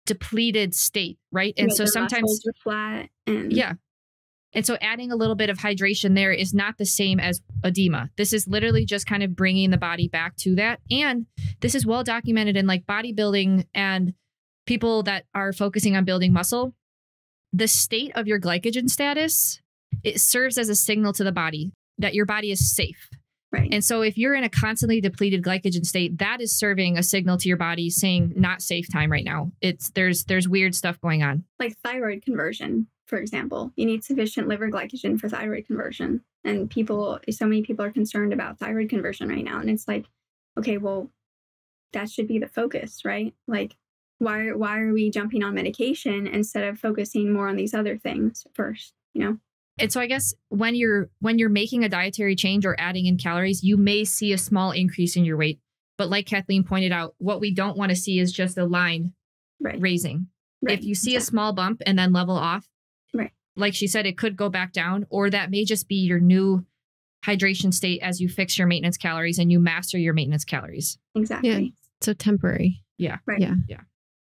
depleted state, right? And so sometimes are flat. And yeah. And so adding a little bit of hydration there is not the same as edema. This is literally just kind of bringing the body back to that. And this is well documented in like bodybuilding and people that are focusing on building muscle. The state of your glycogen status, it serves as a signal to the body that your body is safe. Right. And so if you're in a constantly depleted glycogen state, that is serving a signal to your body saying not safe time right now. There's weird stuff going on. Like thyroid conversion, for example. You need sufficient liver glycogen for thyroid conversion. And so many people are concerned about thyroid conversion right now. And it's like, okay, well, that should be the focus, right? Like, why are we jumping on medication instead of focusing more on these other things first, And so I guess when you're making a dietary change or adding in calories, you may see a small increase in your weight. But like Kathleen pointed out, what we don't want to see is just a line raising. Right. If you see a small bump and then level off, right, like she said, it could go back down, or that may just be your new hydration state as you fix your maintenance calories and you master your maintenance calories. Exactly. Yeah. So temporary. Yeah. Right.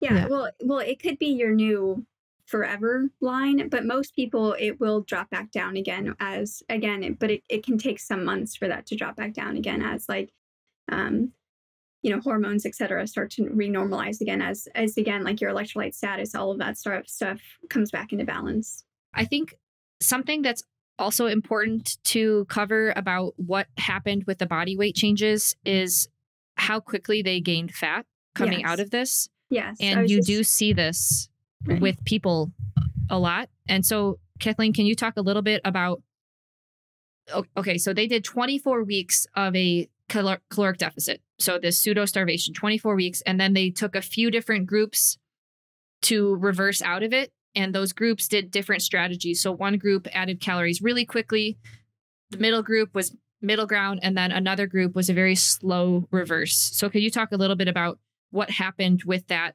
Yeah. Well, it could be your new forever line, but most people, it will drop back down again but it can take some months for that to drop back down again as like, hormones, et cetera, start to renormalize again as again, like your electrolyte status, all of that stuff comes back into balance. I think something that's also important to cover about what happened with the body weight changes is how quickly they gained fat coming out of this. Yes. And you do see this with people a lot. And so, Kathleen, can you talk a little bit about, okay, so they did 24 weeks of a caloric deficit. So this pseudo starvation, 24 weeks. And then they took a few different groups to reverse out of it. And those groups did different strategies. So one group added calories really quickly. The middle group was middle ground. And then another group was a very slow reverse. So could you talk a little bit about what happened with that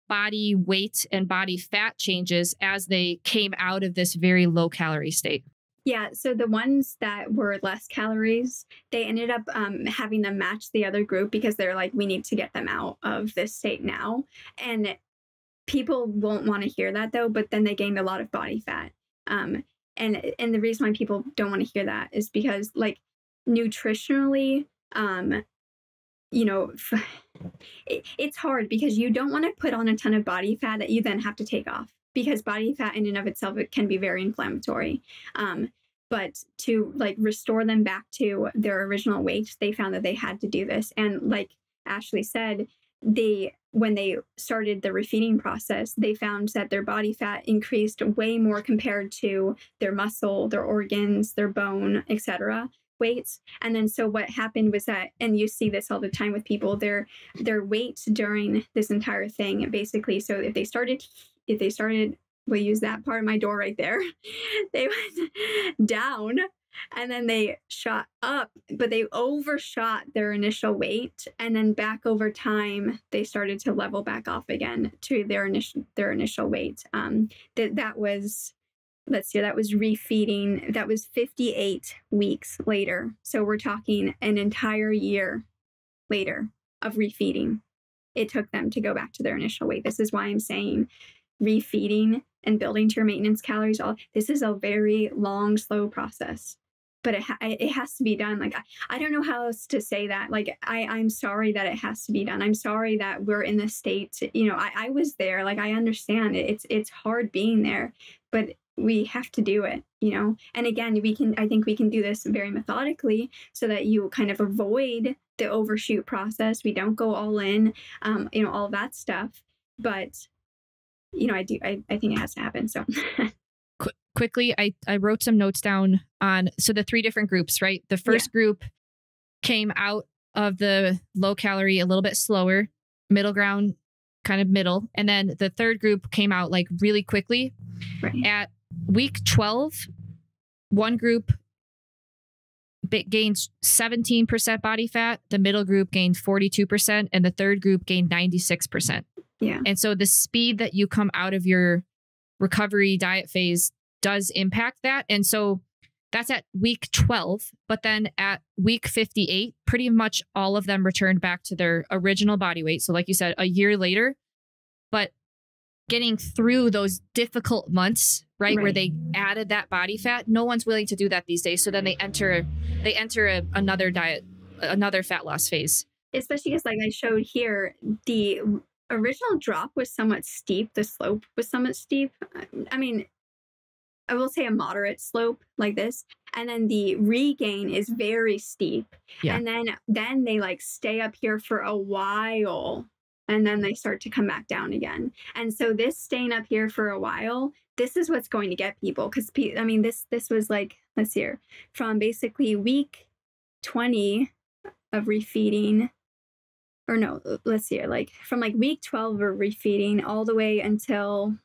body weight and body fat changes as they came out of this very low calorie state? Yeah. So the ones that were less calories, they ended up having them match the other group because they're like, we need to get them out of this state now. And people won't want to hear that though, but then they gained a lot of body fat. And the reason why people don't want to hear that is because like nutritionally, you know, it's hard because you don't want to put on a ton of body fat that you then have to take off, because body fat in and of itself, it can be very inflammatory. But to like restore them back to their original weight, they found that they had to do this. And like Ashley said, when they started the refeeding process, they found that their body fat increased way more compared to their muscle, their organs, their bone, etc. weights. And then so what happened was that, and you see this all the time with people, their weight during this entire thing, basically, so if they started, we'll use that part of my door right there, they went down and then they shot up, but they overshot their initial weight, and then back over time they started to level back off again to their initial weight. That was, let's see, that was refeeding. That was 58 weeks later. So we're talking an entire year later of refeeding. It took them to go back to their initial weight. This is why I'm saying refeeding and building to your maintenance calories, this is a very long, slow process, but it has to be done. Like, I don't know how else to say that. Like, I'm sorry that it has to be done. I'm sorry that we're in this state. You know, I was there. Like, I understand it. It's hard being there, but we have to do it, you know? And again, I think we can do this very methodically so that you kind of avoid the overshoot process. We don't go all in, you know, all that stuff. But, you know, I think it has to happen. So quickly, I wrote some notes down on, so the 3 different groups, right? The first group came out of the low calorie a little bit slower, middle ground, kind of middle. And then the third group came out like really quickly. Right. At week 12, one group gained 17% body fat, the middle group gained 42%, and the third group gained 96%. Yeah. And so the speed that you come out of your recovery diet phase does impact that. And so that's at week 12. But then at week 58, pretty much all of them returned back to their original body weight. So like you said, a year later, but getting through those difficult months, right, where they added that body fat, no one's willing to do that these days. So then they enter another diet, another fat loss phase. Especially because, like I showed here, the original drop was somewhat steep. The slope was somewhat steep. I mean, I will say a moderate slope like this. And then the regain is very steep. Yeah. And then they like stay up here for a while, and then they start to come back down again. And so this staying up here for a while, this is what's going to get people. Because, I mean, this was like, let's see here, from basically week 20 of refeeding, or no, let's see here, like from like week 12 of refeeding all the way until,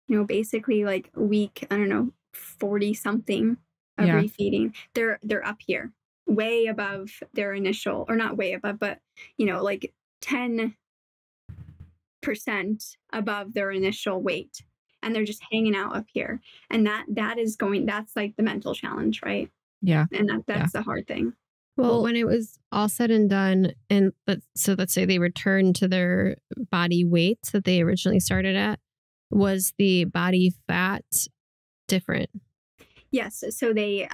you know, basically like week, I don't know, 40 something of refeeding, they're up here way above their initial, or not way above, but, you know, like 10% above their initial weight, and they're just hanging out up here. And that's like the mental challenge, right? Yeah. And that's the hard thing. Well, when it was all said and done, and let's say they returned to their body weights that they originally started at, was the body fat different? Yes. So they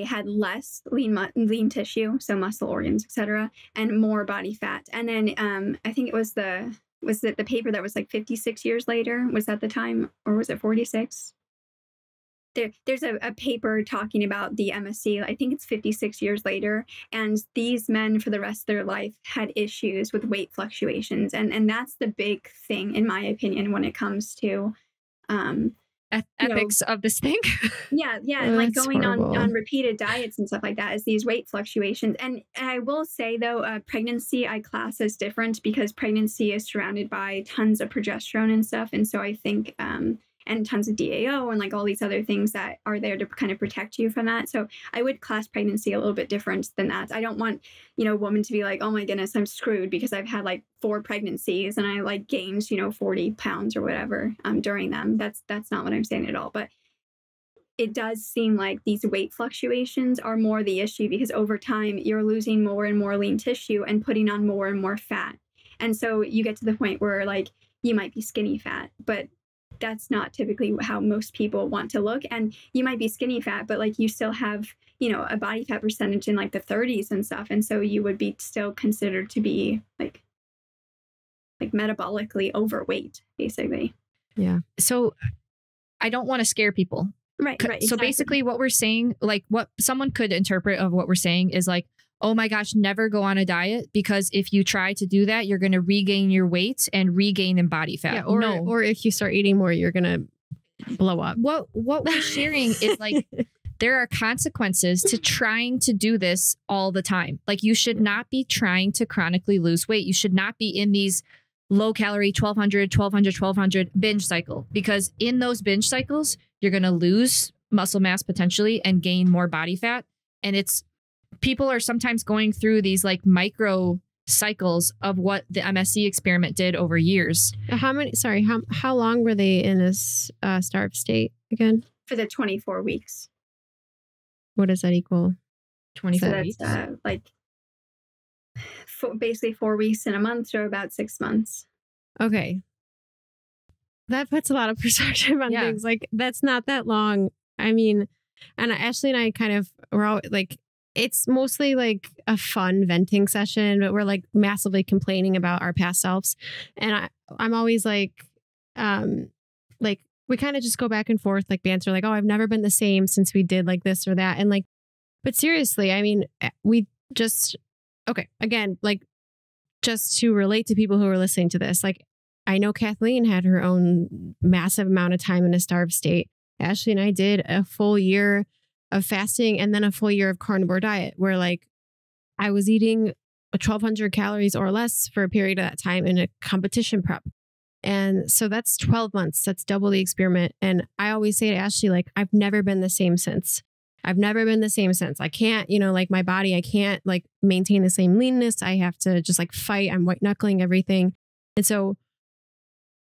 had less lean tissue, so muscle, organs, etc., and more body fat. And then I think it was the paper that was like 56 years later. Was that the time, or was it 46? There's a paper talking about the MSC. I think it's 56 years later. And these men for the rest of their life had issues with weight fluctuations. And that's the big thing, in my opinion, when it comes to ethics of this thing. Yeah. And like going on repeated diets and stuff like that, is these weight fluctuations. And I will say, though, pregnancy I class as different, because pregnancy is surrounded by tons of progesterone and stuff. And so I think and tons of DAO and like all these other things that are there to kind of protect you from that. So I would class pregnancy a little bit different than that. I don't want, you know, a woman to be like, oh my goodness, I'm screwed because I've had like 4 pregnancies and I like gained, you know, 40 pounds or whatever during them. That's not what I'm saying at all. But it does seem like these weight fluctuations are more the issue, because over time you're losing more and more lean tissue and putting on more and more fat. And so you get to the point where like you might be skinny fat, but that's not typically how most people want to look. And you might be skinny fat, but like you still have, you know, a body fat percentage in like the 30s and stuff. And so you would be still considered to be like metabolically overweight, basically. Yeah. So I don't want to scare people. Right. So Exactly. basically what we're saying, like what someone could interpret of what we're saying is like, oh my gosh, never go on a diet, because if you try to do that, you're going to regain your weight and regain in body fat. Yeah, or if you start eating more, you're going to blow up. What we're sharing is like, there are consequences to trying to do this all the time. Like you should not be trying to chronically lose weight. You should not be in these low calorie 1200 binge cycle, because in those binge cycles, you're going to lose muscle mass potentially and gain more body fat. And people are sometimes going through these like micro cycles of what the MSC experiment did over years. How long were they in this starved state again? For the 24 weeks. What does that equal? 24 so weeks. That's basically 4 weeks in a month, so about 6 months. Okay. That puts a lot of perspective on things. Like, that's not that long. I mean, and Ashley and I we're all like, it's mostly like a fun venting session, but we're like massively complaining about our past selves. And I'm always like we kind of just go back and forth, like banter, like, oh, I've never been the same since we did like this or that. And like, but seriously, I mean, again, like just to relate to people who are listening to this, like I know Kathleen had her own massive amount of time in a starved state. Ashley and I did a full year of fasting and then a full year of carnivore diet where like I was eating 1,200 calories or less for a period of that time in a competition prep. And so that's 12 months. That's double the experiment. And I always say to Ashley, like, I've never been the same since. I can't, like my body, I can't like maintain the same leanness. I have to just like fight. I'm white knuckling everything. And so,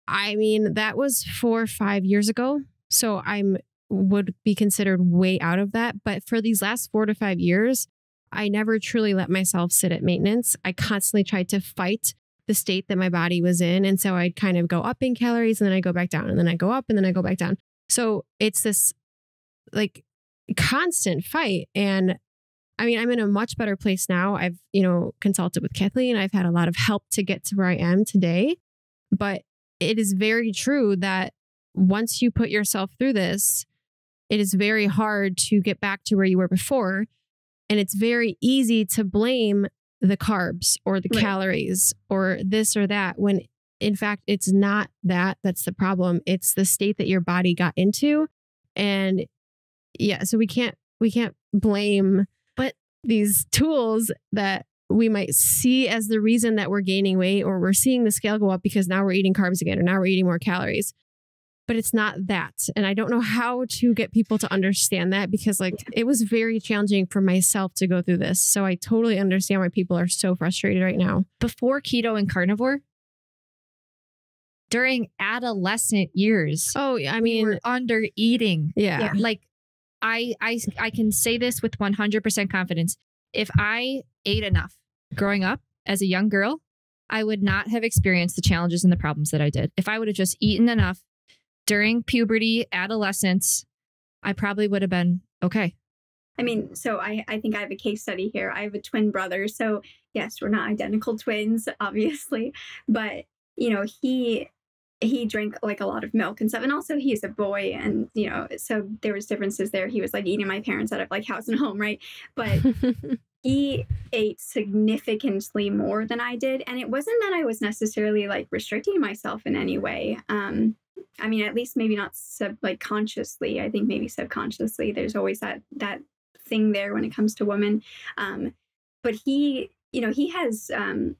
I mean, that was 4 or 5 years ago. So would be considered way out of that. But for these last 4 to 5 years, I never truly let myself sit at maintenance. I constantly tried to fight the state that my body was in. And so I'd kind of go up in calories and then I go back down and then I go up and then I go back down. So it's this like constant fight. And I mean, I'm in a much better place now. I've, consulted with Kathleen. I've had a lot of help to get to where I am today. But it is very true that once you put yourself through this, it is very hard to get back to where you were before. And it's very easy to blame the carbs or the calories or this or that, when in fact, it's not that's the problem. It's the state that your body got into. And yeah, so we can't blame these tools that we might see as the reason that we're gaining weight, or we're seeing the scale go up because now we're eating carbs again, or now we're eating more calories. But it's not that. And I don't know how to get people to understand that, because it was very challenging for myself to go through this. So I totally understand why people are so frustrated right now. Before keto and carnivore, during adolescent years, we were under eating. Yeah. Like I can say this with 100% confidence. If I ate enough growing up as a young girl, I would not have experienced the challenges and the problems that I did. If I would have just eaten enough during puberty, adolescence, I probably would have been okay. I mean, so I think I have a case study here. I have a twin brother. So yes, we're not identical twins, obviously, but he drank like a lot of milk and stuff. And also he's a boy, and so there was differences there. He was like eating my parents out of like house and home, right? But he ate significantly more than I did. And it wasn't that I was necessarily like restricting myself in any way. I mean, at least maybe not consciously. I think maybe subconsciously there's always that thing there when it comes to women. But he has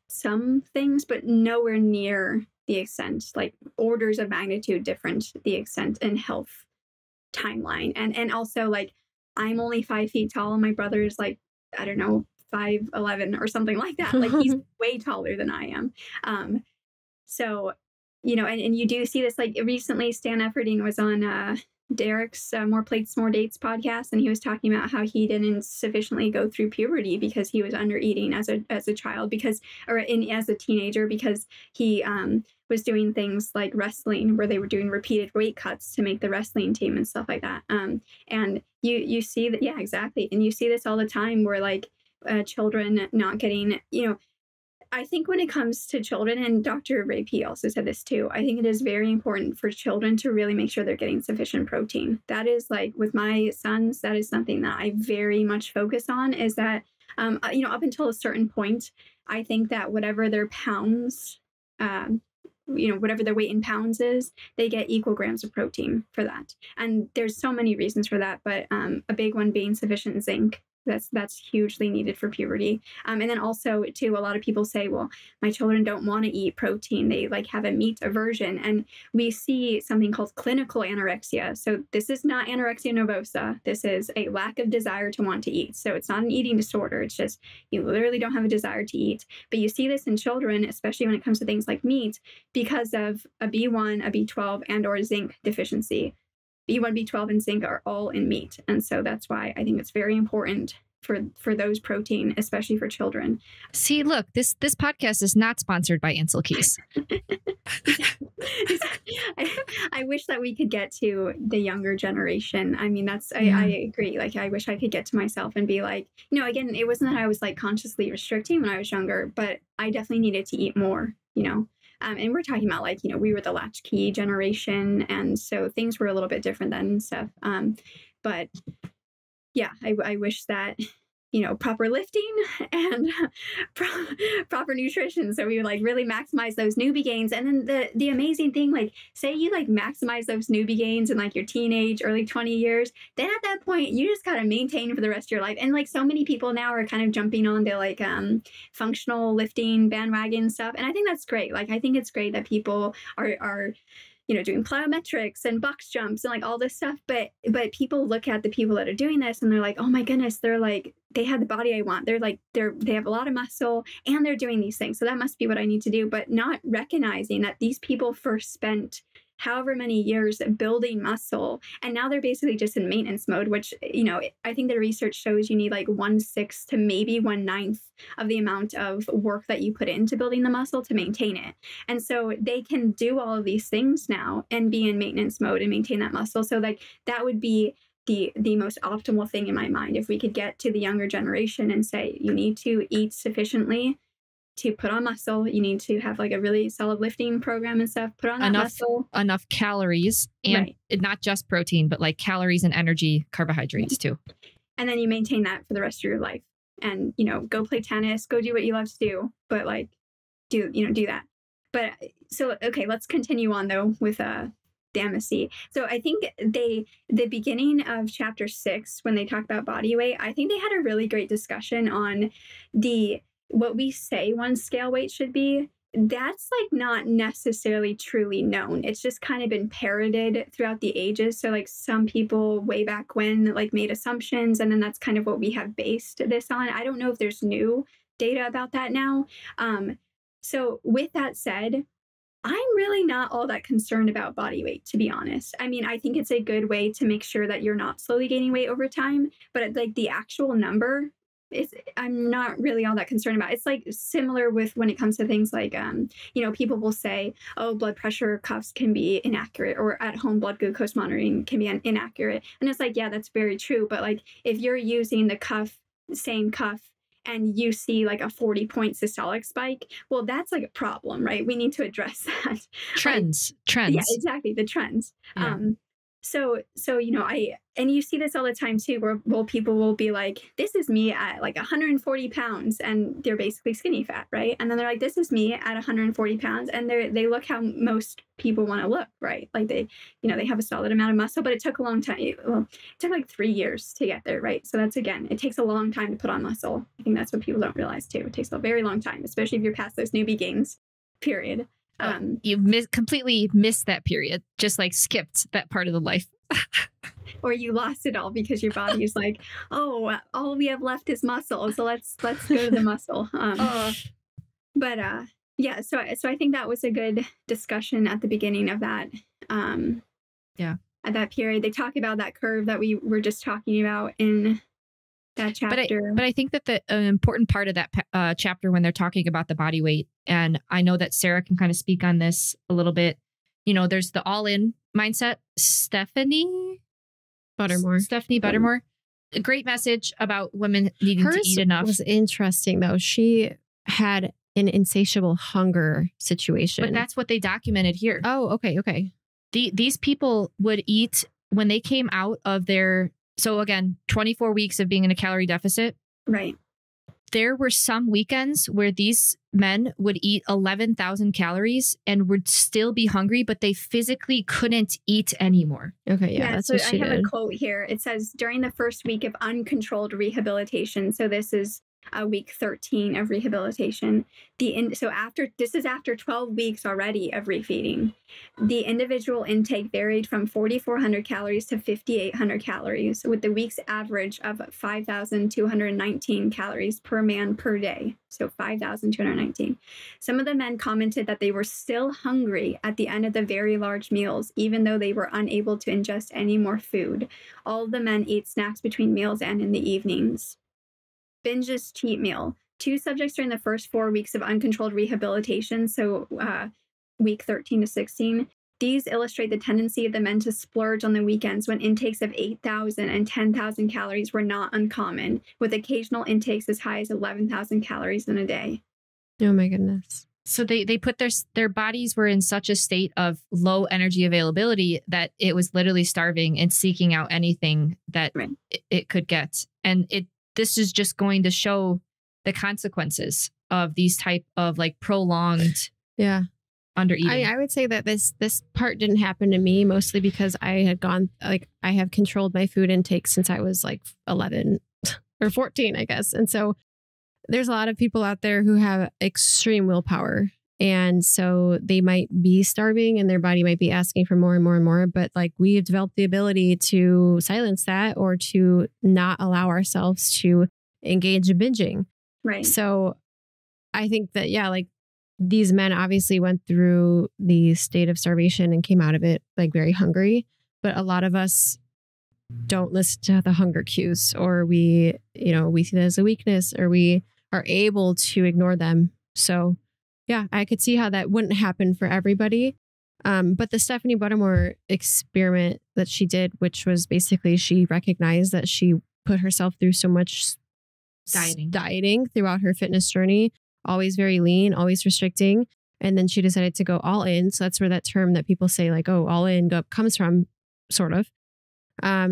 some things, but nowhere near the extent, like orders of magnitude different, the extent and health timeline. And also like, I'm only 5 feet tall and my brother is like, I don't know, 5'11" or something like that. Like he's way taller than I am. So, and you do see this, like recently Stan Efferding was on Derek's More Plates, More Dates podcast, and he was talking about how he didn't sufficiently go through puberty because he was under eating as a child as a teenager, because he was doing things like wrestling, where they were doing repeated weight cuts to make the wrestling team and stuff like that. And you see that, yeah, exactly. And you see this all the time where like children not getting, I think when it comes to children, and Dr. Ray P also said this too, I think it is very important for children to really make sure they're getting sufficient protein. That is like with my sons, that is something that I very much focus on, is that, up until a certain point, I think that whatever their pounds, whatever their weight in pounds is, they get equal grams of protein for that. And there's so many reasons for that, but a big one being sufficient zinc. That's hugely needed for puberty. And then also too, a lot of people say, well, my children don't want to eat protein. They like have a meat aversion. And we see something called clinical anorexia. So this is not anorexia nervosa. This is a lack of desire to want to eat. So it's not an eating disorder. It's just, you literally don't have a desire to eat. But you see this in children, especially when it comes to things like meat, because of a B1, a B12, and or zinc deficiency. B1, B12, and zinc are all in meat. And so that's why I think it's very important for those protein, especially for children. See, look, this podcast is not sponsored by Ansel Keys. I wish that we could get to the younger generation. I mean, I agree. Like, I wish I could get to myself and be like, again, it wasn't that I was like consciously restricting when I was younger, but I definitely needed to eat more, and we're talking about like, we were the latchkey generation. And so things were a little bit different then and stuff. But yeah, I wish that, proper lifting and proper nutrition. So we would like really maximize those newbie gains. And then the amazing thing, like say you like maximize those newbie gains in like your teenage, early 20 years, then at that point, you just got to maintain for the rest of your life. And like so many people now are kind of jumping on to like functional lifting bandwagon stuff. And I think that's great. Like, I think it's great that people are doing plyometrics and box jumps and like all this stuff. But people look at the people that are doing this and they're like, oh my goodness, they're like, they have the body I want. They're like, they have a lot of muscle and they're doing these things. So that must be what I need to do. But not recognizing that these people first spent however many years building muscle, and now they're basically just in maintenance mode, which, I think the research shows you need like 1/6 to maybe 1/9 of the amount of work that you put into building the muscle to maintain it. And so they can do all of these things now and be in maintenance mode and maintain that muscle. So like that would be the most optimal thing in my mind, if we could get to the younger generation and say, you need to eat sufficiently to put on muscle. You need to have like a really solid lifting program and stuff. Put on that muscle. Enough calories, and not just protein, but like calories and energy, carbohydrates too. And then you maintain that for the rest of your life. And, go play tennis, go do what you love to do, but like do that. But so, okay, let's continue on though with the MSC. So I think the beginning of chapter 6, when they talk about body weight, I think they had a really great discussion on what we say one's scale weight should be. That's like not necessarily truly known. It's just kind of been parroted throughout the ages. So like some people way back when like made assumptions, and then that's kind of what we have based this on. I don't know if there's new data about that now. So with that said, I'm really not all that concerned about body weight, to be honest. I mean, I think it's a good way to make sure that you're not slowly gaining weight over time, but like the actual number, I'm not really all that concerned about. It's like similar with when it comes to things like, people will say, oh, blood pressure cuffs can be inaccurate, or at home blood glucose monitoring can be inaccurate. And it's like, yeah, that's very true. But like, if you're using the same cuff, and you see like a 40-point systolic spike, well, that's like a problem, right? We need to address that. Trends. Yeah, exactly. The trends. Yeah. So, and you see this all the time too, where people will be like, this is me at like 140 pounds, and they're basically skinny fat, right? And then they're like, this is me at 140 pounds. And they look how most people want to look, right? Like they have a solid amount of muscle, but it took a long time. Well, it took like 3 years to get there, right? So that's, again, it takes a long time to put on muscle. I think that's what people don't realize too. It takes a very long time, especially if you're past those newbie gains, period. You completely missed that period, just like skipped that part of the life. Or you lost it all because your body is like, oh, all we have left is muscle. So let's go to the muscle. But yeah, so I think that was a good discussion at the beginning of that. Yeah. at that period. They talk about that curve that we were just talking about in that chapter. But I think that the important part of that chapter when they're talking about the body weight, and I know that Sarah can kind of speak on this a little bit. You know, there's the all-in mindset. Stephanie Buttermore. A great message about women needing to eat enough. Was interesting though. She had an insatiable hunger situation. But that's what they documented here. Oh, okay. These people would eat when they came out of their, so again, 24 weeks of being in a calorie deficit. Right. There were some weekends where these men would eat 11,000 calories and would still be hungry, but they physically couldn't eat anymore. Okay, yeah, that's so what she I have did. a quote here. It says, during the first week of uncontrolled rehabilitation, so this is week 13 of rehabilitation. This is after 12 weeks already of refeeding. The individual intake varied from 4,400 calories to 5,800 calories, with the week's average of 5,219 calories per man per day. So 5,219. Some of the men commented that they were still hungry at the end of the very large meals, even though they were unable to ingest any more food. All of the men ate snacks between meals and in the evenings. Binge's cheat meal. 2 subjects during the first 4 weeks of uncontrolled rehabilitation, so week 13 to 16. These illustrate the tendency of the men to splurge on the weekends when intakes of 8,000 and 10,000 calories were not uncommon, with occasional intakes as high as 11,000 calories in a day. Oh my goodness. So they put their bodies were in such a state of low energy availability that it was literally starving and seeking out anything that it could get. And this is just going to show the consequences of these type of like prolonged under eating. I would say that this part didn't happen to me mostly because I have controlled my food intake since I was like 11 or 14, I guess. And so there's a lot of people out there who have extreme willpower. And so they might be starving and their body might be asking for more and more and more. But like we have developed the ability to silence that or to not allow ourselves to engage in binging. Right. So I think that, like these men obviously went through the state of starvation and came out of it like very hungry. But a lot of us don't listen to the hunger cues, or we see that as a weakness, or we are able to ignore them. So yeah, I could see how that wouldn't happen for everybody. But the Stephanie Buttermore experiment that she did, which was basically she recognized that she put herself through so much dieting throughout her fitness journey, always very lean, always restricting. And then she decided to go all in. So that's where that term that people say like, oh, all in comes from, sort of.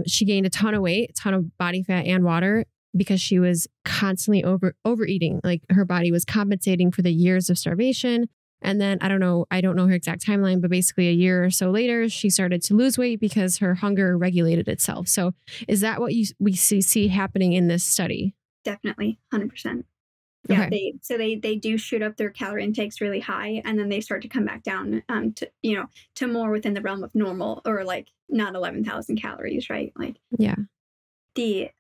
She gained a ton of weight, a ton of body fat and water, because she was constantly overeating. Like her body was compensating for the years of starvation. And then I don't know her exact timeline, but basically a year or so later, she started to lose weight because her hunger regulated itself. So is that what we see happening in this study? Definitely, 100%. Yeah, okay. they do shoot up their calorie intakes really high, and then they start to come back down to more within the realm of normal, or like not 11,000 calories, right? Like yeah.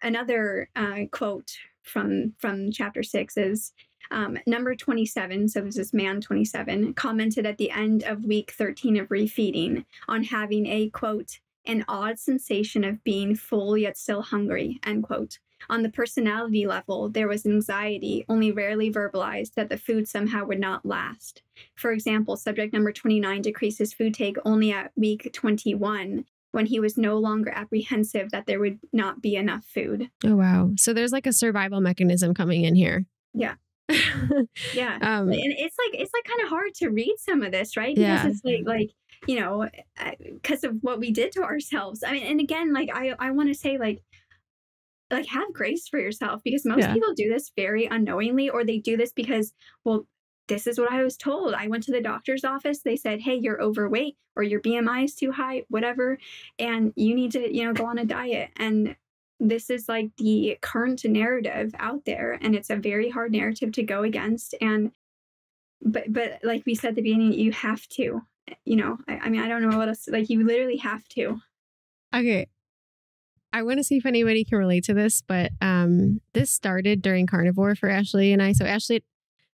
Another quote from chapter 6 is number 27. So this is man 27 commented at the end of week 13 of refeeding on having a quote, an odd sensation of being full yet still hungry, end quote. On the personality level, there was anxiety, only rarely verbalized, that the food somehow would not last. For example, subject number 29 decreased his food take only at week 21, when he was no longer apprehensive that there would not be enough food. Oh, wow. So there's like a survival mechanism coming in here. Yeah. Yeah. And it's like kind of hard to read some of this, right? Because it's like, because of what we did to ourselves. I mean, and again, like I want to say like have grace for yourself, because most people do this very unknowingly, or they do this because, well, this is what I was told. I went to the doctor's office. They said, hey, you're overweight, or your BMI is too high, whatever. And you need to, go on a diet. And this is like the current narrative out there. And it's a very hard narrative to go against. And, but like we said at the beginning, you have to, I mean, I don't know what else, like you literally have to. Okay. I want to see if anybody can relate to this, but this started during carnivore for Ashley and I. So Ashley,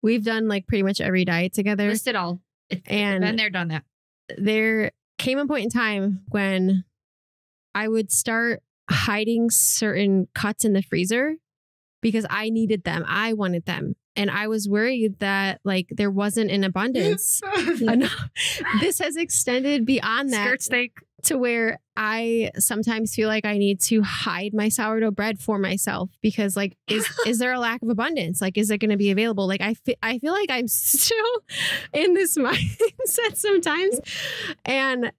we've done like pretty much every diet together. List it all. And been there, done that. There came a point in time when I would start hiding certain cuts in the freezer because I needed them. I wanted them. And I was worried that like there wasn't an abundance. This has extended beyond that. Skirt steak. To where I sometimes feel like I need to hide my sourdough bread for myself because like, is there a lack of abundance? Like, is it going to be available? Like, I feel like I'm still in this mindset sometimes. And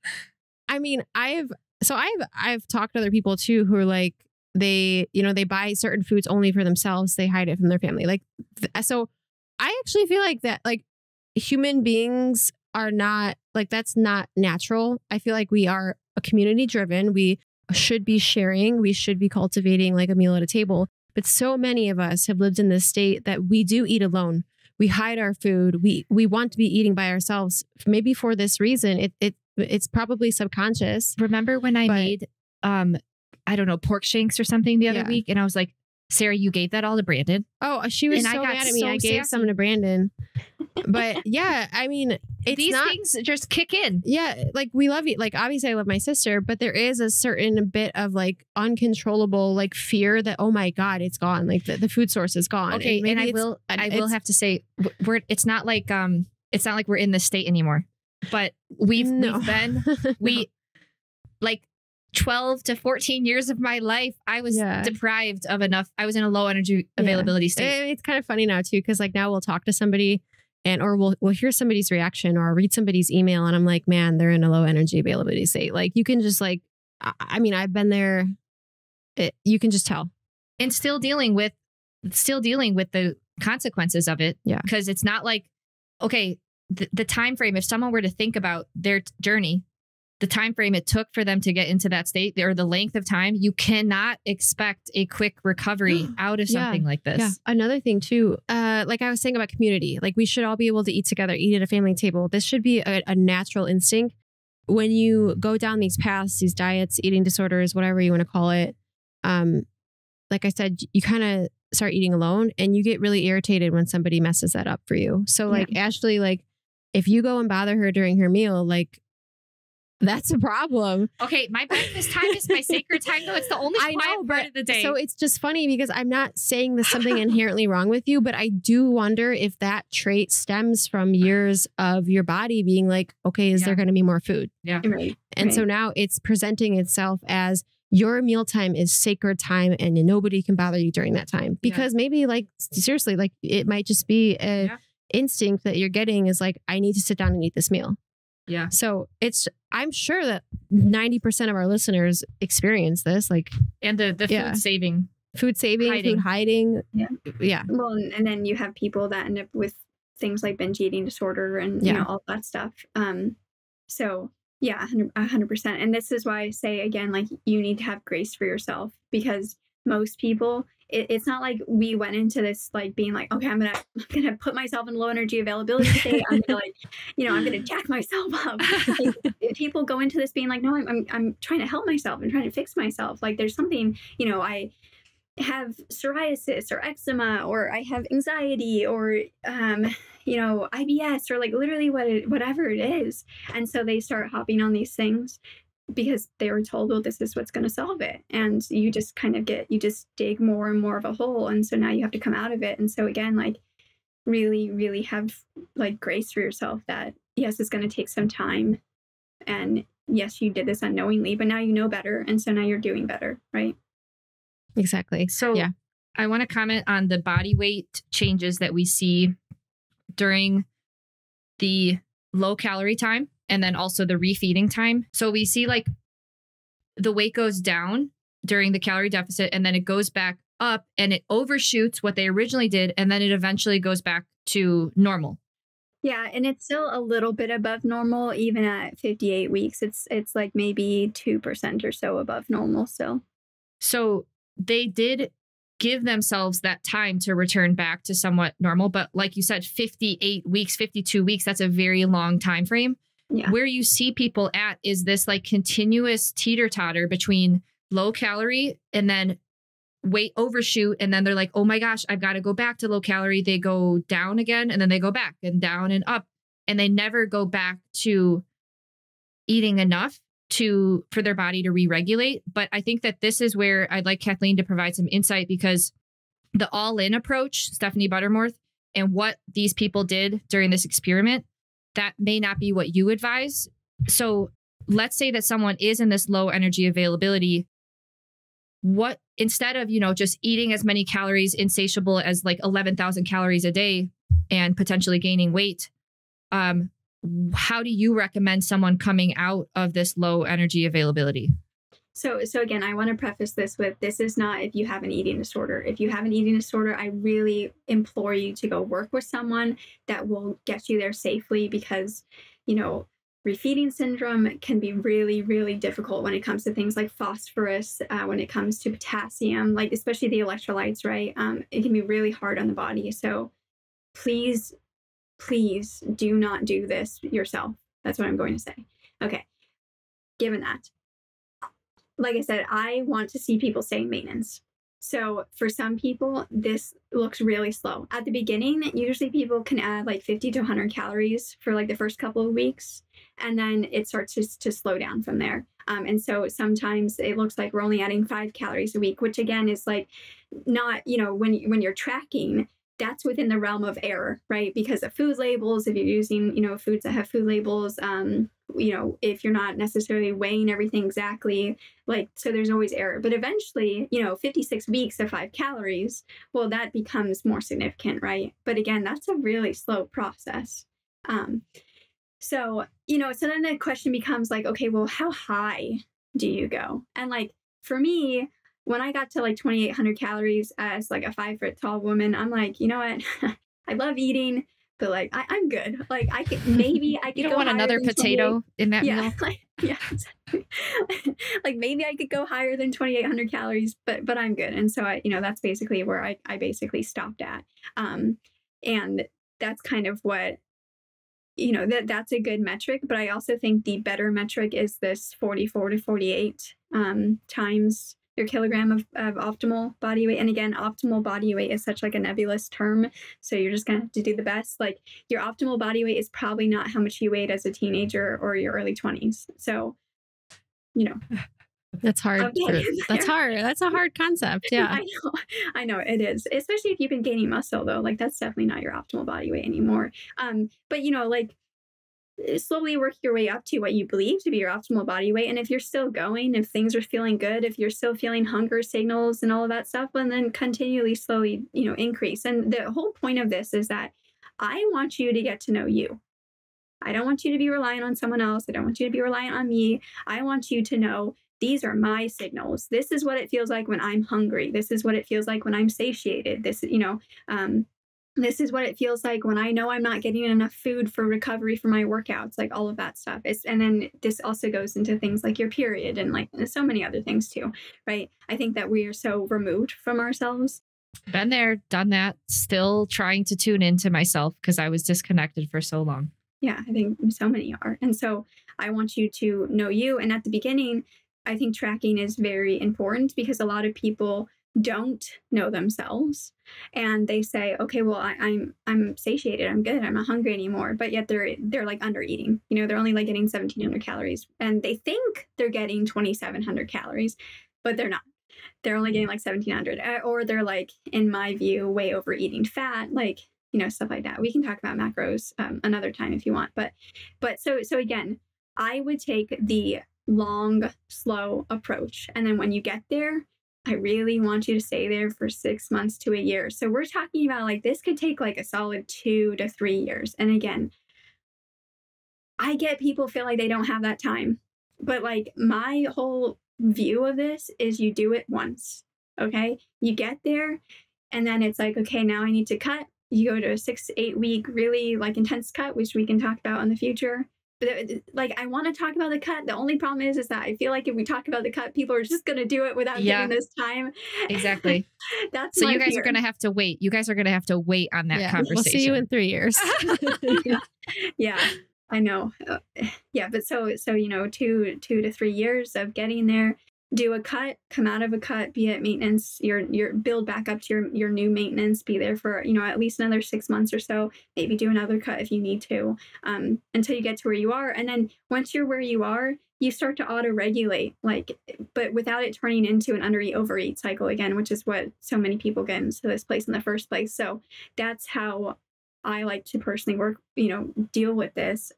I mean, I've talked to other people too, who are like, they buy certain foods only for themselves. They hide it from their family. Like, so I actually feel like that, like human beings are not like, that's not natural. I feel like we are a community driven. We should be sharing. We should be cultivating like a meal at a table. But so many of us have lived in this state that we do eat alone. We hide our food. We want to be eating by ourselves. Maybe for this reason, it's probably subconscious. Remember when I made, I don't know, pork shanks or something the other week? And I was like, Sarah, you gave that all to Brandon. Oh, she was so mad at me. I gave some to Brandon. But yeah, I mean, these things just kick in. Yeah. Like we love you. Like obviously I love my sister, but there is a certain bit of like uncontrollable like fear that, oh my God, it's gone. Like the food source is gone. Okay. And I will have to say it's not like we're in this state anymore, but we've been like 12 to 14 years of my life, I was deprived of enough. I was in a low energy availability state. It's kind of funny now too, because like now we'll talk to somebody or we'll hear somebody's reaction or read somebody's email and I'm like, man, they're in a low energy availability state. Like you can just like, I mean, I've been there. You can just tell. And still dealing with the consequences of it. Yeah. Because it's not like, okay, the time frame, if someone were to think about their journey, the time frame it took for them to get into that state or the length of time, you cannot expect a quick recovery out of something like this. Yeah. Another thing too, like I was saying about community, like we should all be able to eat together, eat at a family table. This should be a natural instinct. When you go down these paths, these diets, eating disorders, whatever you want to call it, like I said, you kind of start eating alone and you get really irritated when somebody messes that up for you. So like Ashley, like if you go and bother her during her meal, like that's a problem. Okay, my breakfast time is my sacred time, though. It's the only quiet part of the day. So it's just funny because I'm not saying there's something inherently wrong with you, but I do wonder if that trait stems from years of your body being like, okay, is there going to be more food? Yeah. Right. And so now it's presenting itself as your mealtime is sacred time and nobody can bother you during that time. Because maybe like, seriously, like it might just be a instinct that you're getting is like, I need to sit down and eat this meal. Yeah. So I'm sure that 90% of our listeners experience this, like, and the food saving, food hiding. Yeah. Yeah. Well, and then you have people that end up with things like binge eating disorder and you know, all that stuff. So yeah, 100%. And this is why I say again, like you need to have grace for yourself because most people, it's not like we went into this like being like, okay, I'm gonna put myself in low energy availability state. I'm gonna like, you know, I'm gonna jack myself up. Like, people go into this being like, no, I'm trying to help myself. I'm trying to fix myself. Like there's something, you know, I have psoriasis or eczema or I have anxiety or you know, IBS or like literally whatever it is. And so they start hopping on these things because they were told, well, this is what's going to solve it. And you just kind of you just dig more and more of a hole. And so now you have to come out of it. And so again, like really, really have like grace for yourself that yes, it's going to take some time. And yes, you did this unknowingly, but now you know better. And so now you're doing better. Right. Exactly. So I want to comment on the body weight changes that we see during the low calorie time. And then also the refeeding time. So we see like the weight goes down during the calorie deficit and then it goes back up and it overshoots what they originally did. And then it eventually goes back to normal. Yeah. And it's still a little bit above normal, even at 58 weeks. It's like maybe 2% or so above normal still. So they did give themselves that time to return back to somewhat normal. But like you said, 58 weeks, 52 weeks, that's a very long time frame. Yeah. Where you see people at is this like continuous teeter-totter between low calorie and then weight overshoot. And then they're like, oh my gosh, I've got to go back to low calorie. They go down again and then they go back and down and up. And they never go back to eating enough for their body to re-regulate. But I think that this is where I'd like Kathleen to provide some insight, because the all-in approach, Stephanie Butterworth, and what these people did during this experiment, that may not be what you advise. So let's say that someone is in this low energy availability. What, instead of, just eating as many calories, insatiable as like 11,000 calories a day and potentially gaining weight, how do you recommend someone coming out of this low energy availability? So again, I want to preface this with, this is not if you have an eating disorder. If you have an eating disorder, I really implore you to go work with someone that will get you there safely, because, refeeding syndrome can be really, really difficult when it comes to things like phosphorus, when it comes to potassium, like especially the electrolytes, right? It can be really hard on the body. So please do not do this yourself. That's what I'm going to say. Okay. Given that, like I said, I want to see people stay in maintenance. So for some people, this looks really slow. At the beginning, usually people can add like 50 to 100 calories for like the first couple of weeks, and then it starts to slow down from there. And so sometimes it looks like we're only adding 5 calories a week, which again is like not, when you're tracking, that's within the realm of error, right? Because of food labels, if you're using, foods that have food labels, if you're not necessarily weighing everything exactly, so there's always error. But eventually, 56 weeks of 5 calories, well, that becomes more significant, right? But again, that's a really slow process. So then the question becomes like, okay, well, how high do you go? And for me, when I got to 2,800 calories as a 5-foot tall woman, I'm like, you know what? I love eating, but I'm good. I could you don't want another potato in that meal. Yeah, exactly. Maybe I could go higher than 2,800 calories, but I'm good. And so that's basically where I basically stopped at. And that's kind of what, that's a good metric. But I also think the better metric is this 44 to 48 times your kilogram of optimal body weight. And again, optimal body weight is such a nebulous term. So you're just going to have to do the best. Your optimal body weight is probably not how much you weighed as a teenager or your early 20s. So, That's hard. That's hard. That's a hard concept. Yeah. I know it is. Especially if you've been gaining muscle though. That's definitely not your optimal body weight anymore. But slowly work your way up to what you believe to be your optimal body weight. And if you're still going, if things are feeling good, if you're still feeling hunger signals and all of that stuff, and then continually slowly, increase. And the whole point of this is that I want you to get to know you. I don't want you to be reliant on someone else. I don't want you to be reliant on me. I want you to know these are my signals. This is what it feels like when I'm hungry. This is what it feels like when I'm satiated. This is what it feels like when I know I'm not getting enough food for recovery for my workouts, all of that stuff. And then this also goes into things like your period and so many other things too, right? I think that we are so removed from ourselves. Been there, done that, still trying to tune into myself because I was disconnected for so long. Yeah, I think so many are. And so I want you to know you. And at the beginning, I think tracking is very important because a lot of people don't know themselves and they say, okay, well, I'm satiated, I'm good, I'm not hungry anymore, but yet they're under eating. They're only getting 1,700 calories and they think they're getting 2,700 calories, but they're not. They're only getting 1,700, or they're in my view, way overeating fat, stuff like that. We can talk about macros another time if you want, but so again, I would take the long, slow approach, and then when you get there, I really want you to stay there for 6 months to a year. So we're talking about this could take a solid 2 to 3 years. And again, I get people feel like they don't have that time, but my whole view of this is you do it once. Okay. You get there and then it's okay, now I need to cut. You go to a 6 to 8 week, really intense cut, which we can talk about in the future. But I want to talk about the cut. The only problem is that I feel like if we talk about the cut, people are just going to do it without giving this time. Exactly. That's so you guys are going to have to wait. You guys are going to have to wait on that conversation. We'll see you in 3 years. Yeah, I know. Yeah, but so 2 to 3 years of getting there. do a cut, come out of a cut, be at maintenance, your build back up to your new maintenance, be there for, at least another 6 months or so, maybe do another cut if you need to, until you get to where you are. And then once you're where you are, you start to auto-regulate, but without it turning into an under-eat, overeat cycle again, which is what so many people get into this place in the first place. So that's how I like to personally work, deal with this.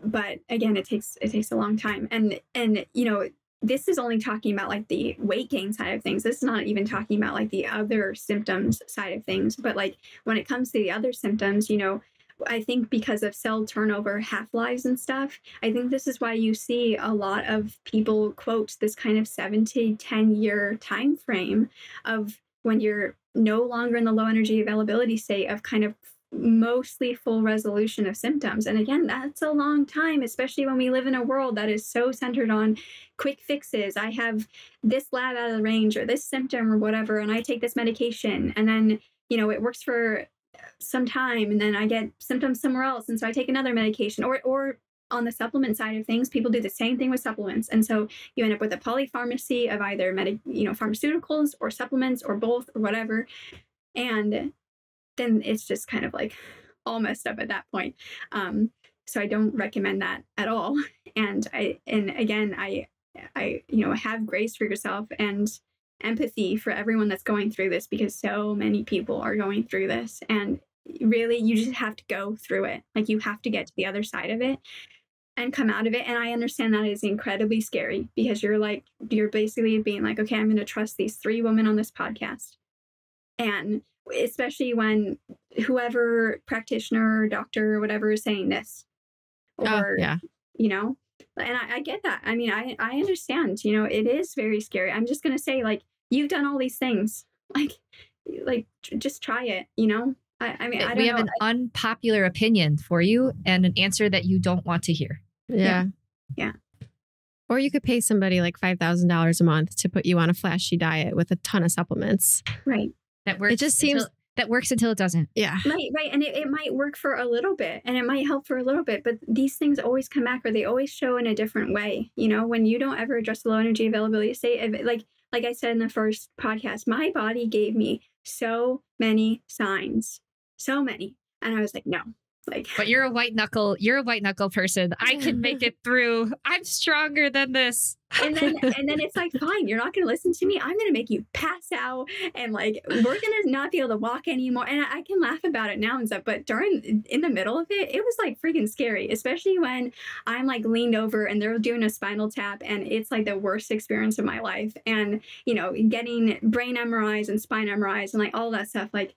But again, it takes a long time. And this is only talking about like the weight gain side of things. This is not even talking about like the other symptoms side of things. But like when it comes to the other symptoms, I think because of cell turnover, half-lives and stuff, I think this is why you see a lot of people quote this kind of 7 to 10 year time frame of when you're no longer in the low energy availability state of kind of mostly full resolution of symptoms. And again, that's a long time, especially when we live in a world that is so centered on quick fixes. I have this lab out of the range or this symptom or whatever, and I take this medication, and then it works for some time, and then I get symptoms somewhere else, and so I take another medication. Or on the supplement side of things, people do the same thing with supplements, and so you end up with a polypharmacy of either pharmaceuticals or supplements or both or whatever, and then it's just kind of like all messed up at that point. So I don't recommend that at all. And again, I have grace for yourself and empathy for everyone that's going through this, because so many people are going through this, and really you just have to go through it. Like you have to get to the other side of it and come out of it. And I understand that is incredibly scary, because you're basically being like, okay, I'm going to trust these 3 women on this podcast. And especially when whoever practitioner or doctor or whatever is saying this, or, and I get that. I mean, I understand, it is very scary. I'm just going to say, like, you've done all these things, like just try it, I mean, I don't know. We have an unpopular opinion for you and an answer that you don't want to hear. Yeah. Or you could pay somebody like $5,000 a month to put you on a flashy diet with a ton of supplements. Right. That works. It just seems that works until it doesn't. Yeah. Right. And it might work for a little bit, and it might help for a little bit, but these things always come back, or they always show in a different way. When you don't ever address the low energy availability state, like I said in the first podcast, my body gave me so many signs, so many. And I was like, no. But you're a white knuckle person. I can make it through. I'm stronger than this. And then it's like, fine, you're not going to listen to me. I'm going to make you pass out, and like we're going to not be able to walk anymore. And I can laugh about it now and stuff, but in the middle of it, it was like freaking scary, especially when I'm like leaned over and they're doing a spinal tap, and it's like the worst experience of my life. And getting brain MRIs and spine MRIs and like all that stuff. Like,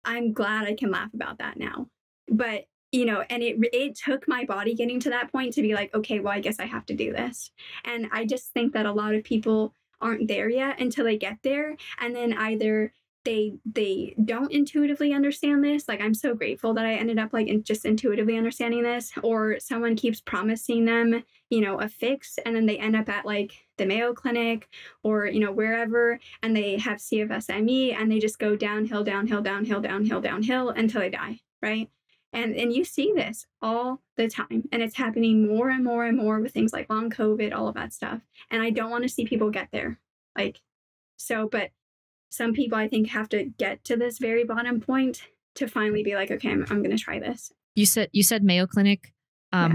I'm glad I can laugh about that now. But, and it took my body getting to that point to be like, okay, well, I guess I have to do this. And I just think that a lot of people aren't there yet until they get there. And then either they don't intuitively understand this. Like, I'm so grateful that I ended up like just intuitively understanding this, or someone keeps promising them, a fix. And then they end up at like the Mayo Clinic or, wherever, and they have CFSME, and they just go downhill, downhill, downhill, downhill, downhill until they die. Right. And you see this all the time, and it's happening more and more and more with things like long COVID, all of that stuff. And I don't want to see people get there. But some people, I think, have to get to this very bottom point to finally be like, okay, I'm going to try this. You said Mayo Clinic.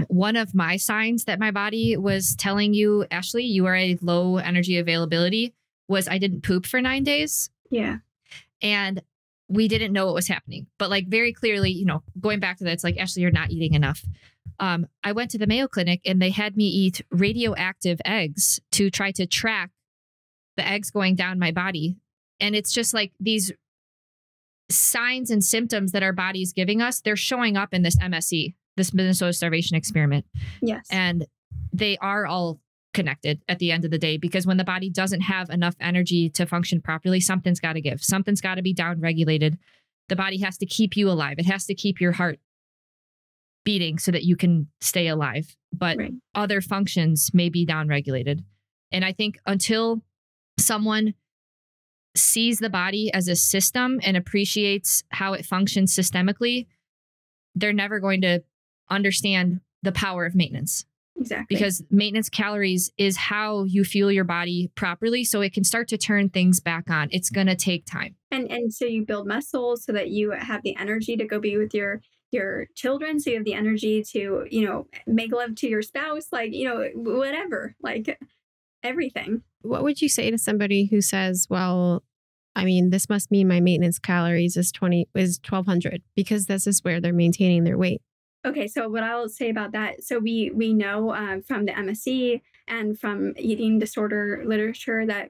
One of my signs that my body was telling you, Ashley, you are a low energy availability, was I didn't poop for 9 days. Yeah. And we didn't know what was happening, but like very clearly, going back to that, it's like, Ashley, you're not eating enough. I went to the Mayo Clinic and they had me eat radioactive eggs to try to track the eggs going down my body. And it's just like these signs and symptoms that our body's giving us, they're showing up in this MSE, this Minnesota Starvation Experiment. Yes. And they are all connected at the end of the day, because when the body doesn't have enough energy to function properly, something's got to give. Something's got to be down regulated. The body has to keep you alive. It has to keep your heart beating so that you can stay alive. But other functions may be down regulated. And I think until someone sees the body as a system and appreciates how it functions systemically, they're never going to understand the power of maintenance. Exactly. Because maintenance calories is how you fuel your body properly so it can start to turn things back on. It's going to take time. And so you build muscles so that you have the energy to go be with your children. So you have the energy to, make love to your spouse, like, whatever, like everything. What would you say to somebody who says, well, I mean, this must mean my maintenance calories is 1,200 because this is where they're maintaining their weight? Okay, so what I'll say about that, so we know from the MSE and from eating disorder literature that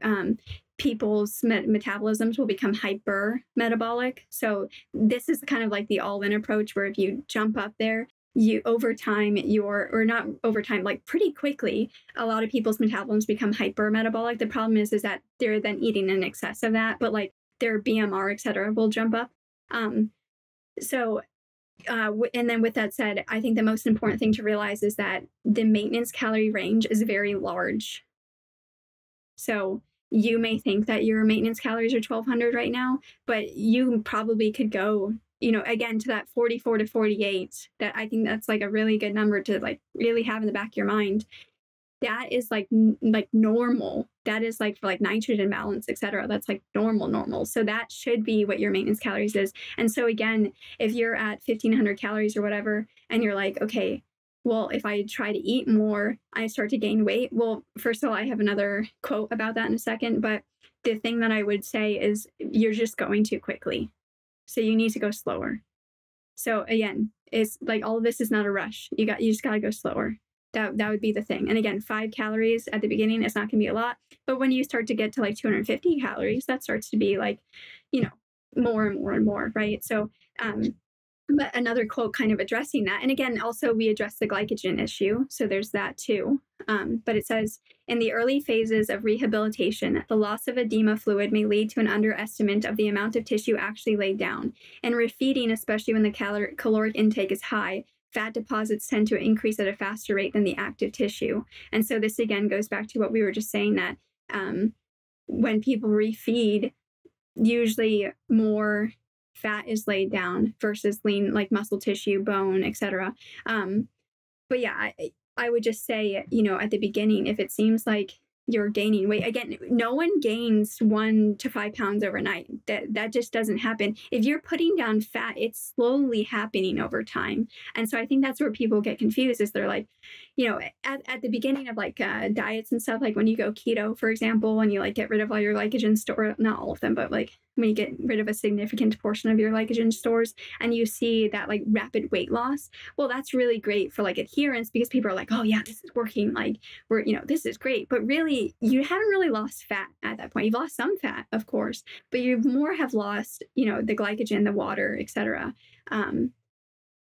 people's metabolisms will become hyper metabolic. So this is kind of like the all-in approach where if you jump up there, you over time like pretty quickly, a lot of people's metabolisms become hyper metabolic. The problem is that they're then eating in excess of that, but like their BMR, et cetera, will jump up. And then with that said, I think the most important thing to realize is that the maintenance calorie range is very large. So you may think that your maintenance calories are 1,200 right now, but you probably could go, again, to that 44 to 48. That I think that's like a really good number to like really have in the back of your mind. That is like normal. That is like for like nitrogen balance, et cetera. That's like normal. So that should be what your maintenance calories is. And so again, if you're at 1,500 calories or whatever, and you're like, okay, well, if I try to eat more, I start to gain weight. Well, first of all, I have another quote about that in a second. But the thing that I would say is you're just going too quickly. So you need to go slower. So again, it's like all of this is not a rush. You just got to go slower. That would be the thing. And again, 5 calories at the beginning, it's not going to be a lot. But when you start to get to like 250 calories, that starts to be like, more and more and more, right? So, but another quote kind of addressing that. And again, also we address the glycogen issue. So there's that too. But it says, in the early phases of rehabilitation, the loss of edema fluid may lead to an underestimate of the amount of tissue actually laid down. In refeeding, especially when the caloric intake is high, fat deposits tend to increase at a faster rate than the active tissue. And so this again goes back to what we were just saying, that when people refeed, usually more fat is laid down versus lean, like muscle tissue, bone, etc. But yeah, I would just say, at the beginning, if it seems like you're gaining weight, again, no one gains 1 to 5 pounds overnight. That just doesn't happen. If you're putting down fat, it's slowly happening over time. And so I think that's where people get confused, is they're like, at the beginning of like diets and stuff, like when you go keto, for example, and you like get rid of all your glycogen store, not all of them, but like when you get rid of a significant portion of your glycogen stores and you see that like rapid weight loss, well, that's really great for like adherence, because people are like, oh yeah, this is working, like this is great. But really, you haven't really lost fat at that point. You've lost some fat, of course, but you more have lost, the glycogen, the water, etc.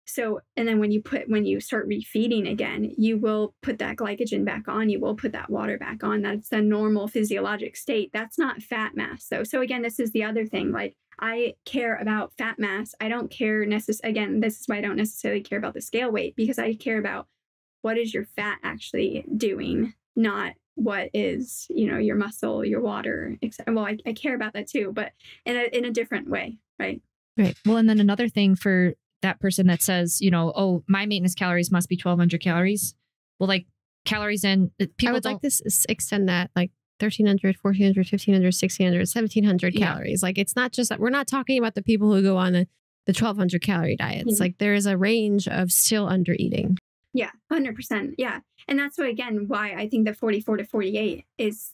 So, and then when you start refeeding again, you will put that glycogen back on, you will put that water back on. That's a normal physiologic state. That's not fat mass though. So again, this is the other thing. Like, I care about fat mass. I don't care again, this is why I don't necessarily care about the scale weight, because I care about what is your fat actually doing, not what is, your muscle, your water, etc. Well, I care about that too, but in a different way, right? Right. Well, and then another thing for that person that says, oh, my maintenance calories must be 1,200 calories. Well, like calories in people. I would like to extend that like 1,300, 1,400, 1,500, 1,600, 1,700 calories. Like, it's not just that we're not talking about the people who go on the 1,200 calorie diets. Mm-hmm. Like, there is a range of still under eating. Yeah, 100%. Yeah. And that's why I think that 44 to 48 is,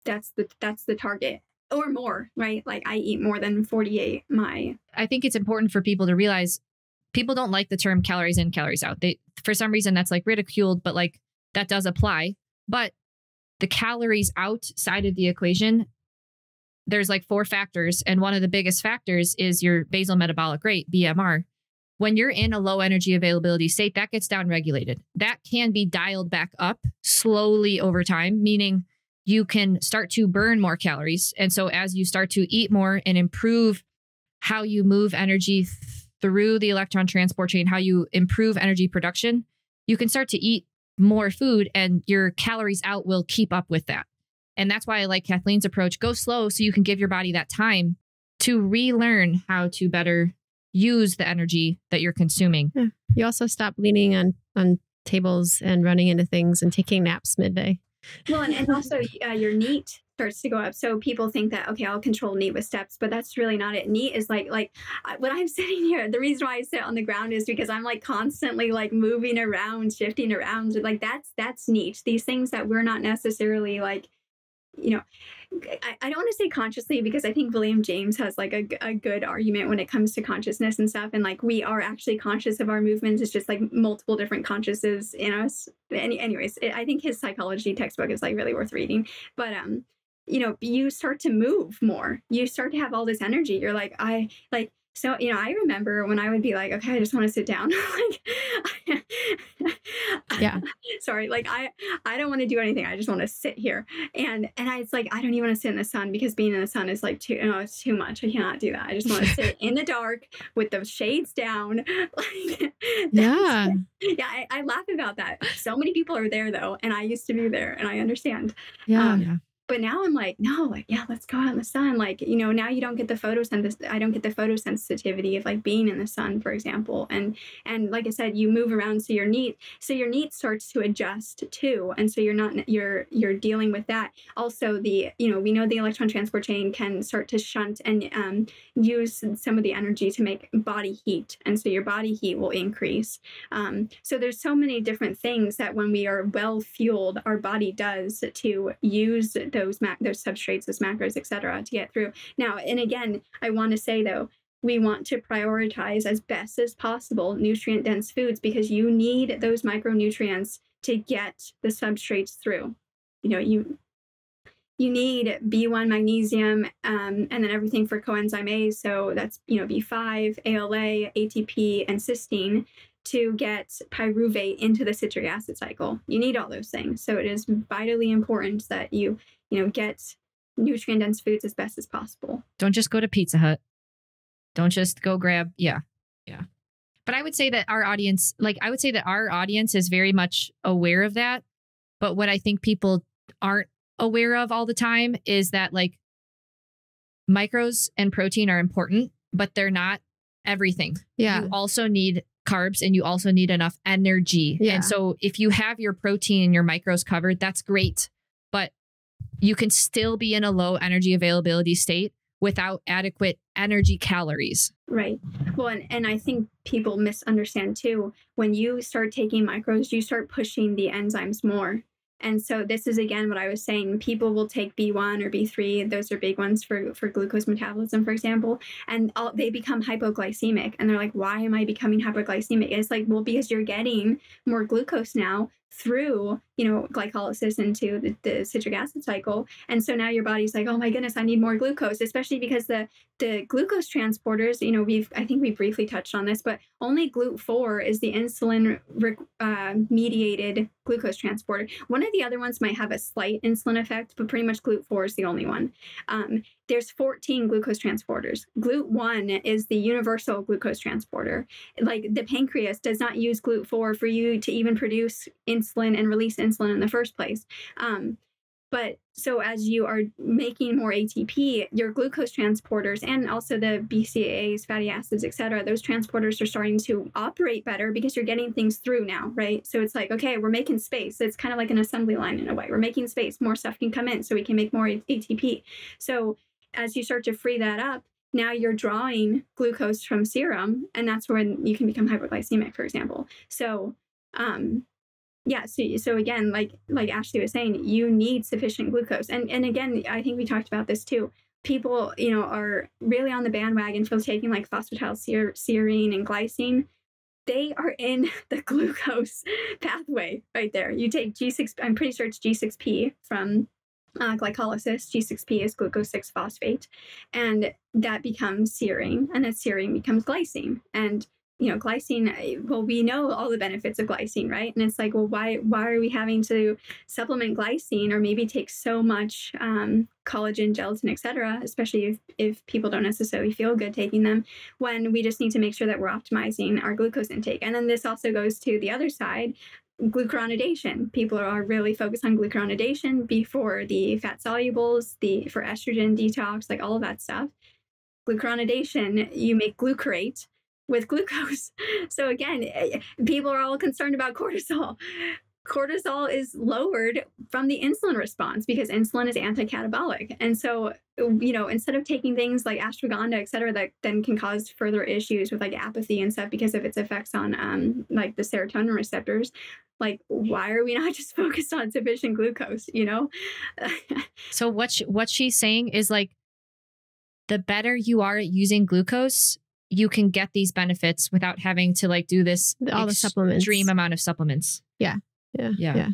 that's the target. Or more, right? Like, I eat more than 48. I think it's important for people to realize people don't like the term calories in, calories out. For some reason, that's like ridiculed, but like that does apply. But the calories out side of the equation, there's like 4 factors. And one of the biggest factors is your basal metabolic rate, BMR. When you're in a low energy availability state, that gets downregulated. That can be dialed back up slowly over time, meaning you can start to burn more calories. And so as you start to eat more and improve how you move energy through the electron transport chain, how you improve energy production, you can start to eat more food and your calories out will keep up with that. And that's why I like Kathleen's approach. Go slow so you can give your body that time to relearn how to better use the energy that you're consuming. Yeah. You also stop leaning on tables and running into things and taking naps midday. Well, and also your NEAT starts to go up. So people think that, okay, I'll control NEAT with steps, but that's really not it. NEAT is like when I'm sitting here, the reason why I sit on the ground is because I'm like constantly like moving around, shifting around. Like that's NEAT. These things that we're not necessarily like, you know, I don't want to say consciously, because I think William James has like a good argument when it comes to consciousness and stuff. And like, we are actually conscious of our movements. It's just like multiple different consciousnesses in us. Anyways, I think his psychology textbook is like really worth reading. But, you know, you start to move more. You start to have all this energy. You're like, so, you know, I remember when I would be like, okay, I just want to sit down. Like, yeah. Sorry. Like, I don't want to do anything. I just want to sit here. And it's like, I don't even want to sit in the sun, because being in the sun is like it's too much. I cannot do that. I just want to sit in the dark with the shades down. Like, yeah. Yeah. I laugh about that. So many people are there though. And I used to be there, and I understand. Yeah. But now I'm like, no, like, yeah, let's go out in the sun. Like, you know, now you don't get the I don't get the photosensitivity of like being in the sun, for example. And like I said, you move around, so your NEAT starts to adjust too. And so you're dealing with that. Also, we know the electron transport chain can start to shunt and use some of the energy to make body heat. And so your body heat will increase. So there's so many different things that when we are well fueled, our body does to use those substrates, those macros, etc., to get through. Now, and again, I want to say though, we want to prioritize as best as possible nutrient dense foods, because you need those micronutrients to get the substrates through. You know, you need B1, magnesium, and then everything for coenzyme A. So that's, you know, B5, ALA, ATP, and cysteine to get pyruvate into the citric acid cycle. You need all those things. So it is vitally important that you get nutrient dense foods as best as possible. Don't just go to Pizza Hut. Don't just go grab. Yeah. But I would say that our audience is very much aware of that. But what I think people aren't aware of all the time is that like micros and protein are important, but they're not everything. Yeah. You also need carbs, and you also need enough energy. Yeah. And so if you have your protein and your micros covered, that's great. But you can still be in a low energy availability state without adequate energy calories. Right. Well, and I think people misunderstand too. When you start taking micros, you start pushing the enzymes more. And so this is, again, what I was saying. People will take B1 or B3. Those are big ones for glucose metabolism, for example. And they become hypoglycemic. And they're like, why am I becoming hypoglycemic? And it's like, well, because you're getting more glucose now through, glycolysis into the citric acid cycle. And so now your body's like, oh my goodness, I need more glucose, especially because the glucose transporters, I think we briefly touched on this, but only GLUT4 is the insulin mediated glucose transporter. One of the other ones might have a slight insulin effect, but pretty much GLUT4 is the only one. There's 14 glucose transporters. GLUT1 is the universal glucose transporter. Like the pancreas does not use GLUT4 for you to even produce insulin and release insulin in the first place. But so as you are making more ATP, your glucose transporters and also the BCAAs, fatty acids, et cetera, those transporters are starting to operate better because you're getting things through now, right? So it's like, okay, we're making space. It's kind of like an assembly line in a way. We're making space. More stuff can come in so we can make more ATP. So as you start to free that up, now you're drawing glucose from serum, and that's when you can become hypoglycemic, for example. So, so again, like Ashley was saying, you need sufficient glucose. And again, I think we talked about this too. People, are really on the bandwagon for taking like phosphatidylserine and glycine. They are in the glucose pathway right there. You take G6, I'm pretty sure it's G6P from glycolysis. G6P is glucose 6-phosphate, and that becomes serine, and that serine becomes glycine. And glycine, well, we know all the benefits of glycine, right? And it's like, well, why are we having to supplement glycine or maybe take so much collagen, gelatin, et cetera, especially if people don't necessarily feel good taking them, when we just need to make sure that we're optimizing our glucose intake. And then this also goes to the other side, glucuronidation. People are really focused on glucuronidation before the fat solubles, for estrogen detox, like all of that stuff. Glucuronidation, you make glucarate, with glucose. So again, people are all concerned about cortisol. Cortisol is lowered from the insulin response because insulin is anti-catabolic. And so, instead of taking things like ashwagandha, et cetera, that then can cause further issues with like apathy and stuff because of its effects on like the serotonin receptors, like, why are we not just focused on sufficient glucose, So what she's saying is like, the better you are at using glucose, you can get these benefits without having to like do this all the supplements, extreme amount of supplements. Yeah.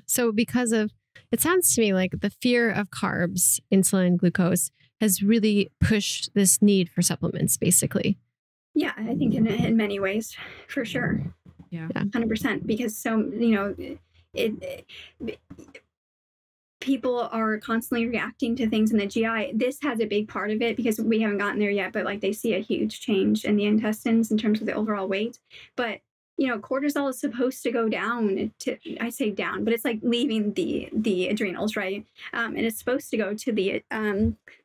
So because of, it sounds to me like the fear of carbs, insulin, glucose has really pushed this need for supplements, basically. Yeah, I think in many ways, for sure. Yeah. 100%. Because people are constantly reacting to things in the GI. This has a big part of it because we haven't gotten there yet, but like they see a huge change in the intestines in terms of the overall weight. But cortisol is supposed to go down to, I say down, but it's like leaving the adrenals, right? And it's supposed to go to the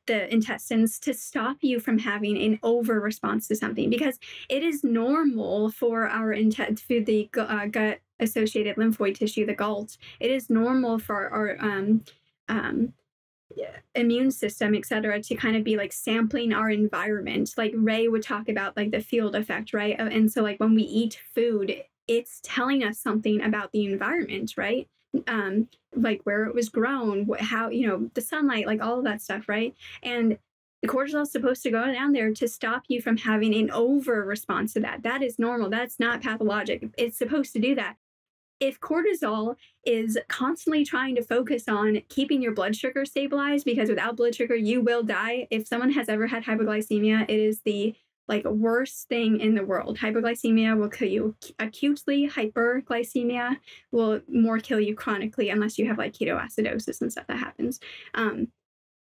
intestines to stop you from having an over response to something, because it is normal for our for the gut associated lymphoid tissue, the GALT. It is normal for our immune system, et cetera, to kind of be like sampling our environment. Like Ray would talk about like the field effect, right? And so like when we eat food, it's telling us something about the environment, right? Like where it was grown, how, the sunlight, like all of that stuff, right? And the cortisol is supposed to go down there to stop you from having an over response to that. That is normal. That's not pathologic. It's supposed to do that. If cortisol is constantly trying to focus on keeping your blood sugar stabilized, because without blood sugar, you will die. If someone has ever had hypoglycemia, it is the worst thing in the world. Hypoglycemia will kill you acutely. Hyperglycemia will more kill you chronically, unless you have like ketoacidosis and stuff that happens.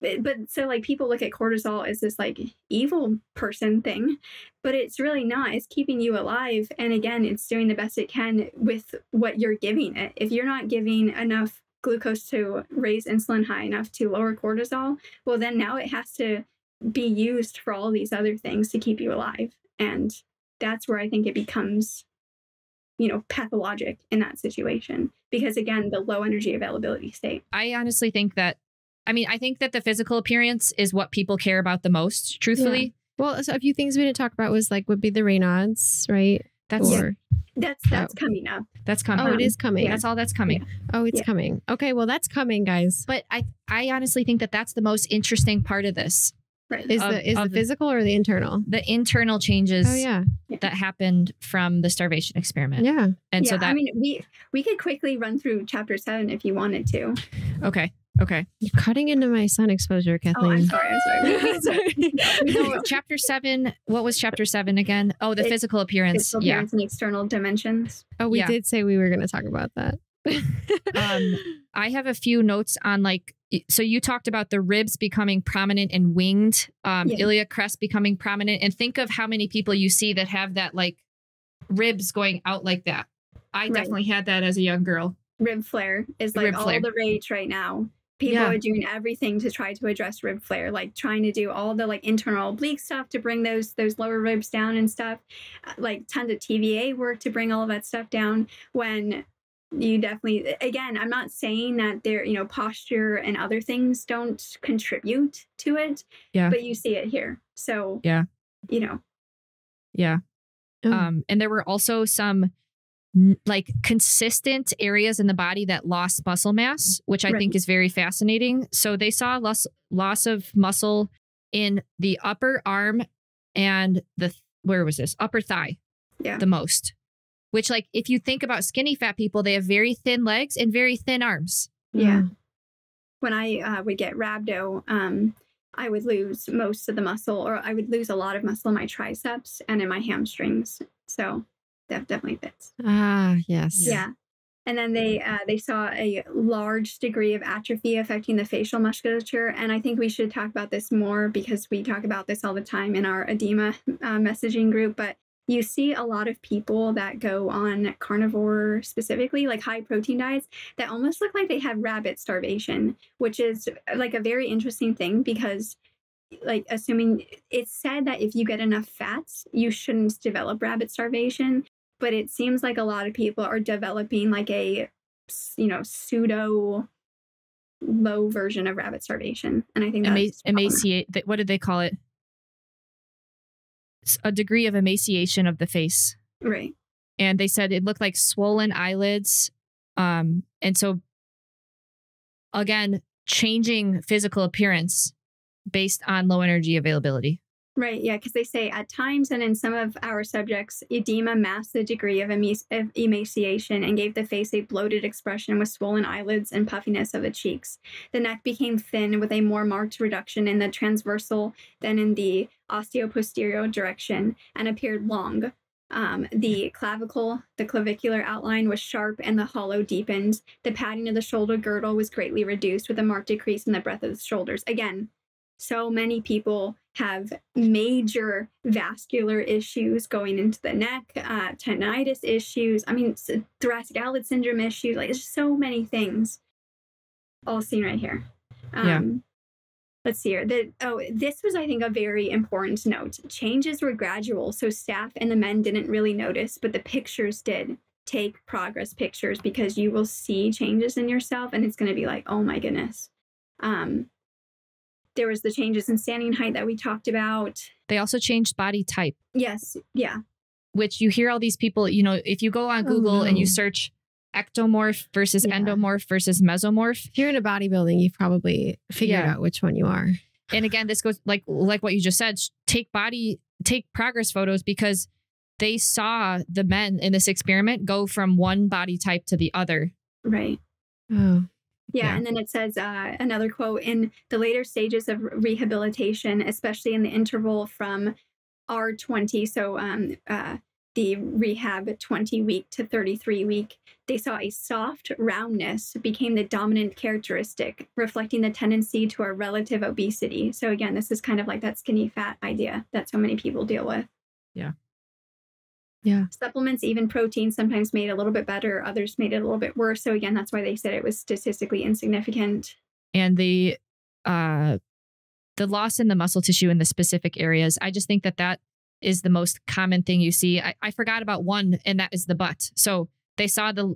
But so like people look at cortisol as this like evil person thing, but it's really not. It's keeping you alive. And again, it's doing the best it can with what you're giving it. If you're not giving enough glucose to raise insulin high enough to lower cortisol, well, then now it has to be used for all these other things to keep you alive. And that's where I think it becomes, pathologic in that situation. Because again, the low energy availability state. I honestly think that, I think that the physical appearance is what people care about the most, truthfully. Yeah. Well, so a few things we didn't talk about would be the Raynaud's, right? That's coming up. That's coming. Oh, it is coming. That's all that's coming. Yeah. Oh, it's coming. Okay, well, that's coming, guys. But I honestly think that that's the most interesting part of this. Right. Is the physical or the internal? The internal changes that happened from the starvation experiment. Yeah. And so that, we could quickly run through chapter 7 if you wanted to. Okay. You're cutting into my sun exposure, Kathleen. Oh, I'm sorry. No, chapter 7. What was chapter 7 again? Oh, the physical appearance. Physical appearance and external dimensions. Oh, we did say we were going to talk about that. I have a few notes on so you talked about the ribs becoming prominent and winged, iliac crest becoming prominent, and think of how many people you see that have that like ribs going out like that. I definitely had that as a young girl. Rib flare is like all the rage right now. People are doing everything to try to address rib flare, like trying to do all the like internal oblique stuff to bring those lower ribs down and stuff, like tons of TVA work to bring all of that stuff down. When you definitely, again, I'm not saying that there, posture and other things don't contribute to it, but you see it here. So, Yeah. And there were also some like consistent areas in the body that lost muscle mass, which I think is very fascinating. So they saw loss of muscle in the upper arm and upper thigh, the most. Which, like, if you think about skinny fat people, they have very thin legs and very thin arms. Yeah. When I would get rhabdo, I would lose most of the muscle, or I would lose a lot of muscle in my triceps and in my hamstrings. So that definitely fits. Ah, yes. Yeah. And then they saw a large degree of atrophy affecting the facial musculature. And I think we should talk about this more because we talk about this all the time in our edema messaging group. But you see a lot of people that go on carnivore, specifically like high protein diets, that almost look like they have rabbit starvation, which is like a very interesting thing because like assuming it's said that if you get enough fats, you shouldn't develop rabbit starvation. But it seems like a lot of people are developing like a, pseudo low version of rabbit starvation. And I think that's emaciate. What did they call it? A degree of emaciation of the face. Right. And they said it looked like swollen eyelids. And so again, changing physical appearance based on low energy availability. Right. Yeah. Because they say at times and in some of our subjects, edema masked the degree of emaciation and gave the face a bloated expression with swollen eyelids and puffiness of the cheeks. The neck became thin with a more marked reduction in the transversal than in the osteoposterior direction and appeared long. The clavicular outline was sharp and the hollow deepened. The padding of the shoulder girdle was greatly reduced with a marked decrease in the breadth of the shoulders. Again, so many people have major vascular issues going into the neck, tendinitis issues. I mean, thoracic outlet syndrome issues. Like, there's so many things all seen right here. Let's see here. This was, I think, a very important note. Changes were gradual, so staff and the men didn't really notice, but the pictures did. Take progress pictures because you will see changes in yourself, and it's going to be like, oh my goodness. There was the changes in standing height that we talked about. They also changed body type. Yes. Yeah. Which you hear all these people, if you go on Google and you search ectomorph versus endomorph versus mesomorph. If you're in a bodybuilding, you've probably figured out which one you are. And again, this goes like what you just said, take progress photos because they saw the men in this experiment go from one body type to the other. Right. Oh. Yeah, and then it says another quote, in the later stages of rehabilitation, especially in the interval from R20, so the rehab 20 week to 33 week, they saw a soft roundness became the dominant characteristic, reflecting the tendency to a relative obesity. So again, this is kind of like that skinny fat idea that so many people deal with. Yeah. Yeah. Supplements, even protein, sometimes made it a little bit better. Others made it a little bit worse. So again, that's why they said it was statistically insignificant. And the loss in the muscle tissue in the specific areas, I just think that is the most common thing you see. I forgot about one, and that is the butt. So they saw the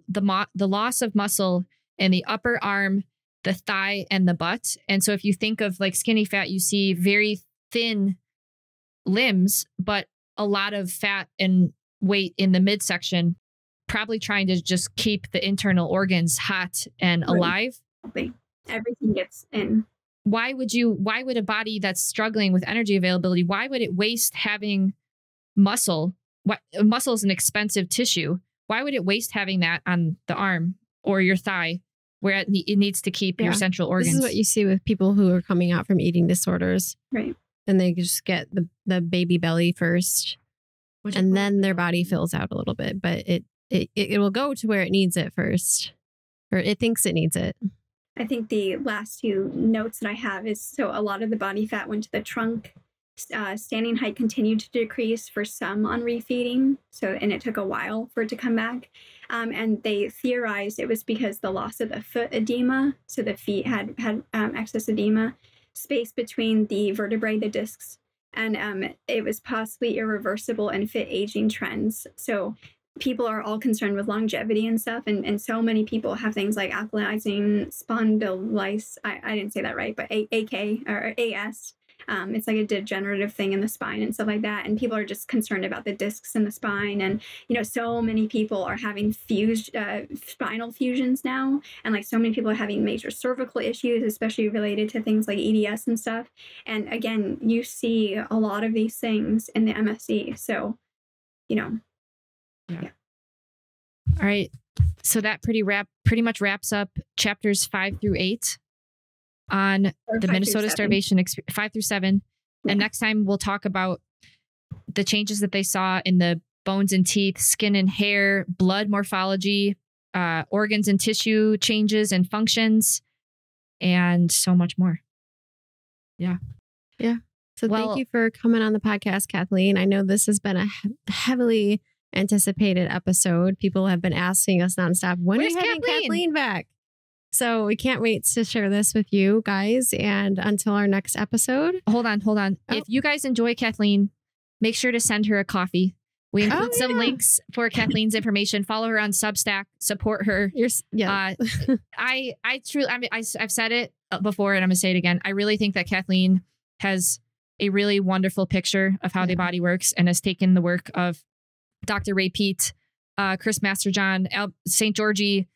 loss of muscle in the upper arm, the thigh, and the butt. And so if you think of like skinny fat, you see very thin limbs, but a lot of fat and weight in the midsection, probably trying to just keep the internal organs hot and alive. Everything gets in. Why would a body that's struggling with energy availability, why would it waste having muscle? Muscle is an expensive tissue. Why would it waste having that on the arm or your thigh where it needs to keep your central organs? This is what you see with people who are coming out from eating disorders. Right. And they just get the baby belly first. And then their body fills out a little bit, but it will go to where it needs it first, or it thinks it needs it. I think the last two notes that I have is, so a lot of the body fat went to the trunk. Standing height continued to decrease for some on refeeding. And it took a while for it to come back. And they theorized it was because the loss of the foot edema. So the feet had excess edema, space between the vertebrae, the discs. And it was possibly irreversible and fit aging trends. So people are all concerned with longevity and stuff. And so many people have things like alkalizing spondylitis. I didn't say that right, but AK or AS. It's like a degenerative thing in the spine and stuff like that. And people are just concerned about the discs in the spine. And, so many people are having spinal fusions now. And like so many people are having major cervical issues, especially related to things like EDS and stuff. And again, you see a lot of these things in the MSE. So, Yeah. All right. So that pretty much wraps up chapters 5 through 8 on the Minnesota Starvation Experiment, 5 through 7. Yeah. And next time we'll talk about the changes that they saw in the bones and teeth, skin and hair, blood morphology, organs and tissue changes and functions, and so much more. Yeah. Yeah. So thank you for coming on the podcast, Kathleen. I know this has been a heavily anticipated episode. People have been asking us nonstop, when are you having Kathleen back? So we can't wait to share this with you guys. And until our next episode. Hold on. Oh. If you guys enjoy Kathleen, make sure to send her a coffee. We include some links for Kathleen's information. Follow her on Substack. Support her. I truly, I've said it before and I'm gonna say it again. I really think that Kathleen has a really wonderful picture of how the body works and has taken the work of Dr. Ray Peat, Chris Masterjohn, St. Georgie,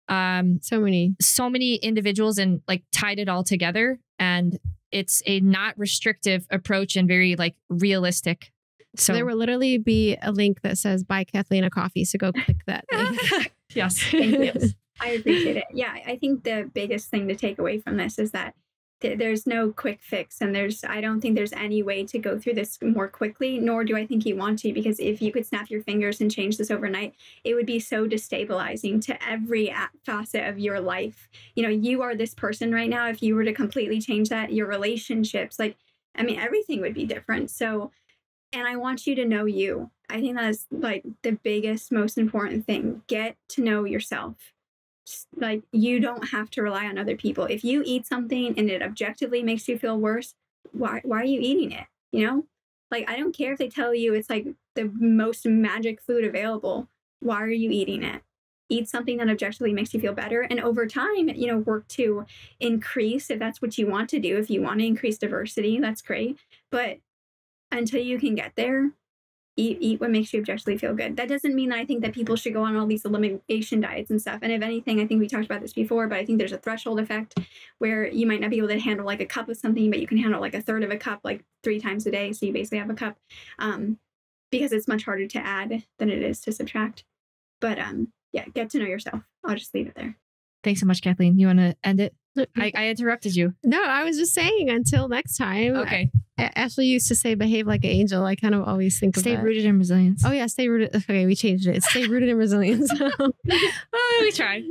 so many individuals and like tied it all together. And it's a not restrictive approach and very like realistic. So there will literally be a link that says buy Kathleen a coffee. So go click that link. Yes. Thank you. I appreciate it. Yeah. I think the biggest thing to take away from this is that there's no quick fix. And I don't think there's any way to go through this more quickly, nor do I think you want to, because if you could snap your fingers and change this overnight, it would be so destabilizing to every facet of your life. You know, you are this person right now. If you were to completely change that, your relationships, everything would be different. So, and I want you to know you. I think that's like the biggest, most important thing. Get to know yourself. Like, you don't have to rely on other people. If you eat something and it objectively makes you feel worse, why are you eating it? You know, like, I don't care if they tell you it's like the most magic food available. Why are you eating it? Eat something that objectively makes you feel better. And over time, you know, work to increase, if that's what you want to do. If you want to increase diversity, that's great. But until you can get there, eat what makes you objectively feel good. That doesn't mean that I think that people should go on all these elimination diets and stuff. And if anything, I think we talked about this before, but I think there's a threshold effect where you might not be able to handle like a cup of something, but you can handle like a third of a cup, like 3 times a day. So you basically have a cup, because it's much harder to add than it is to subtract. But yeah, get to know yourself. I'll just leave it there. Thanks so much, Kathleen. You want to end it? I interrupted you. No, I was just saying until next time. Okay. Ashley used to say behave like an angel. I kind of always think stay of that. Rooted in resilience. Oh yeah, stay rooted. Okay, we changed it. Stay rooted in resilience. We tried.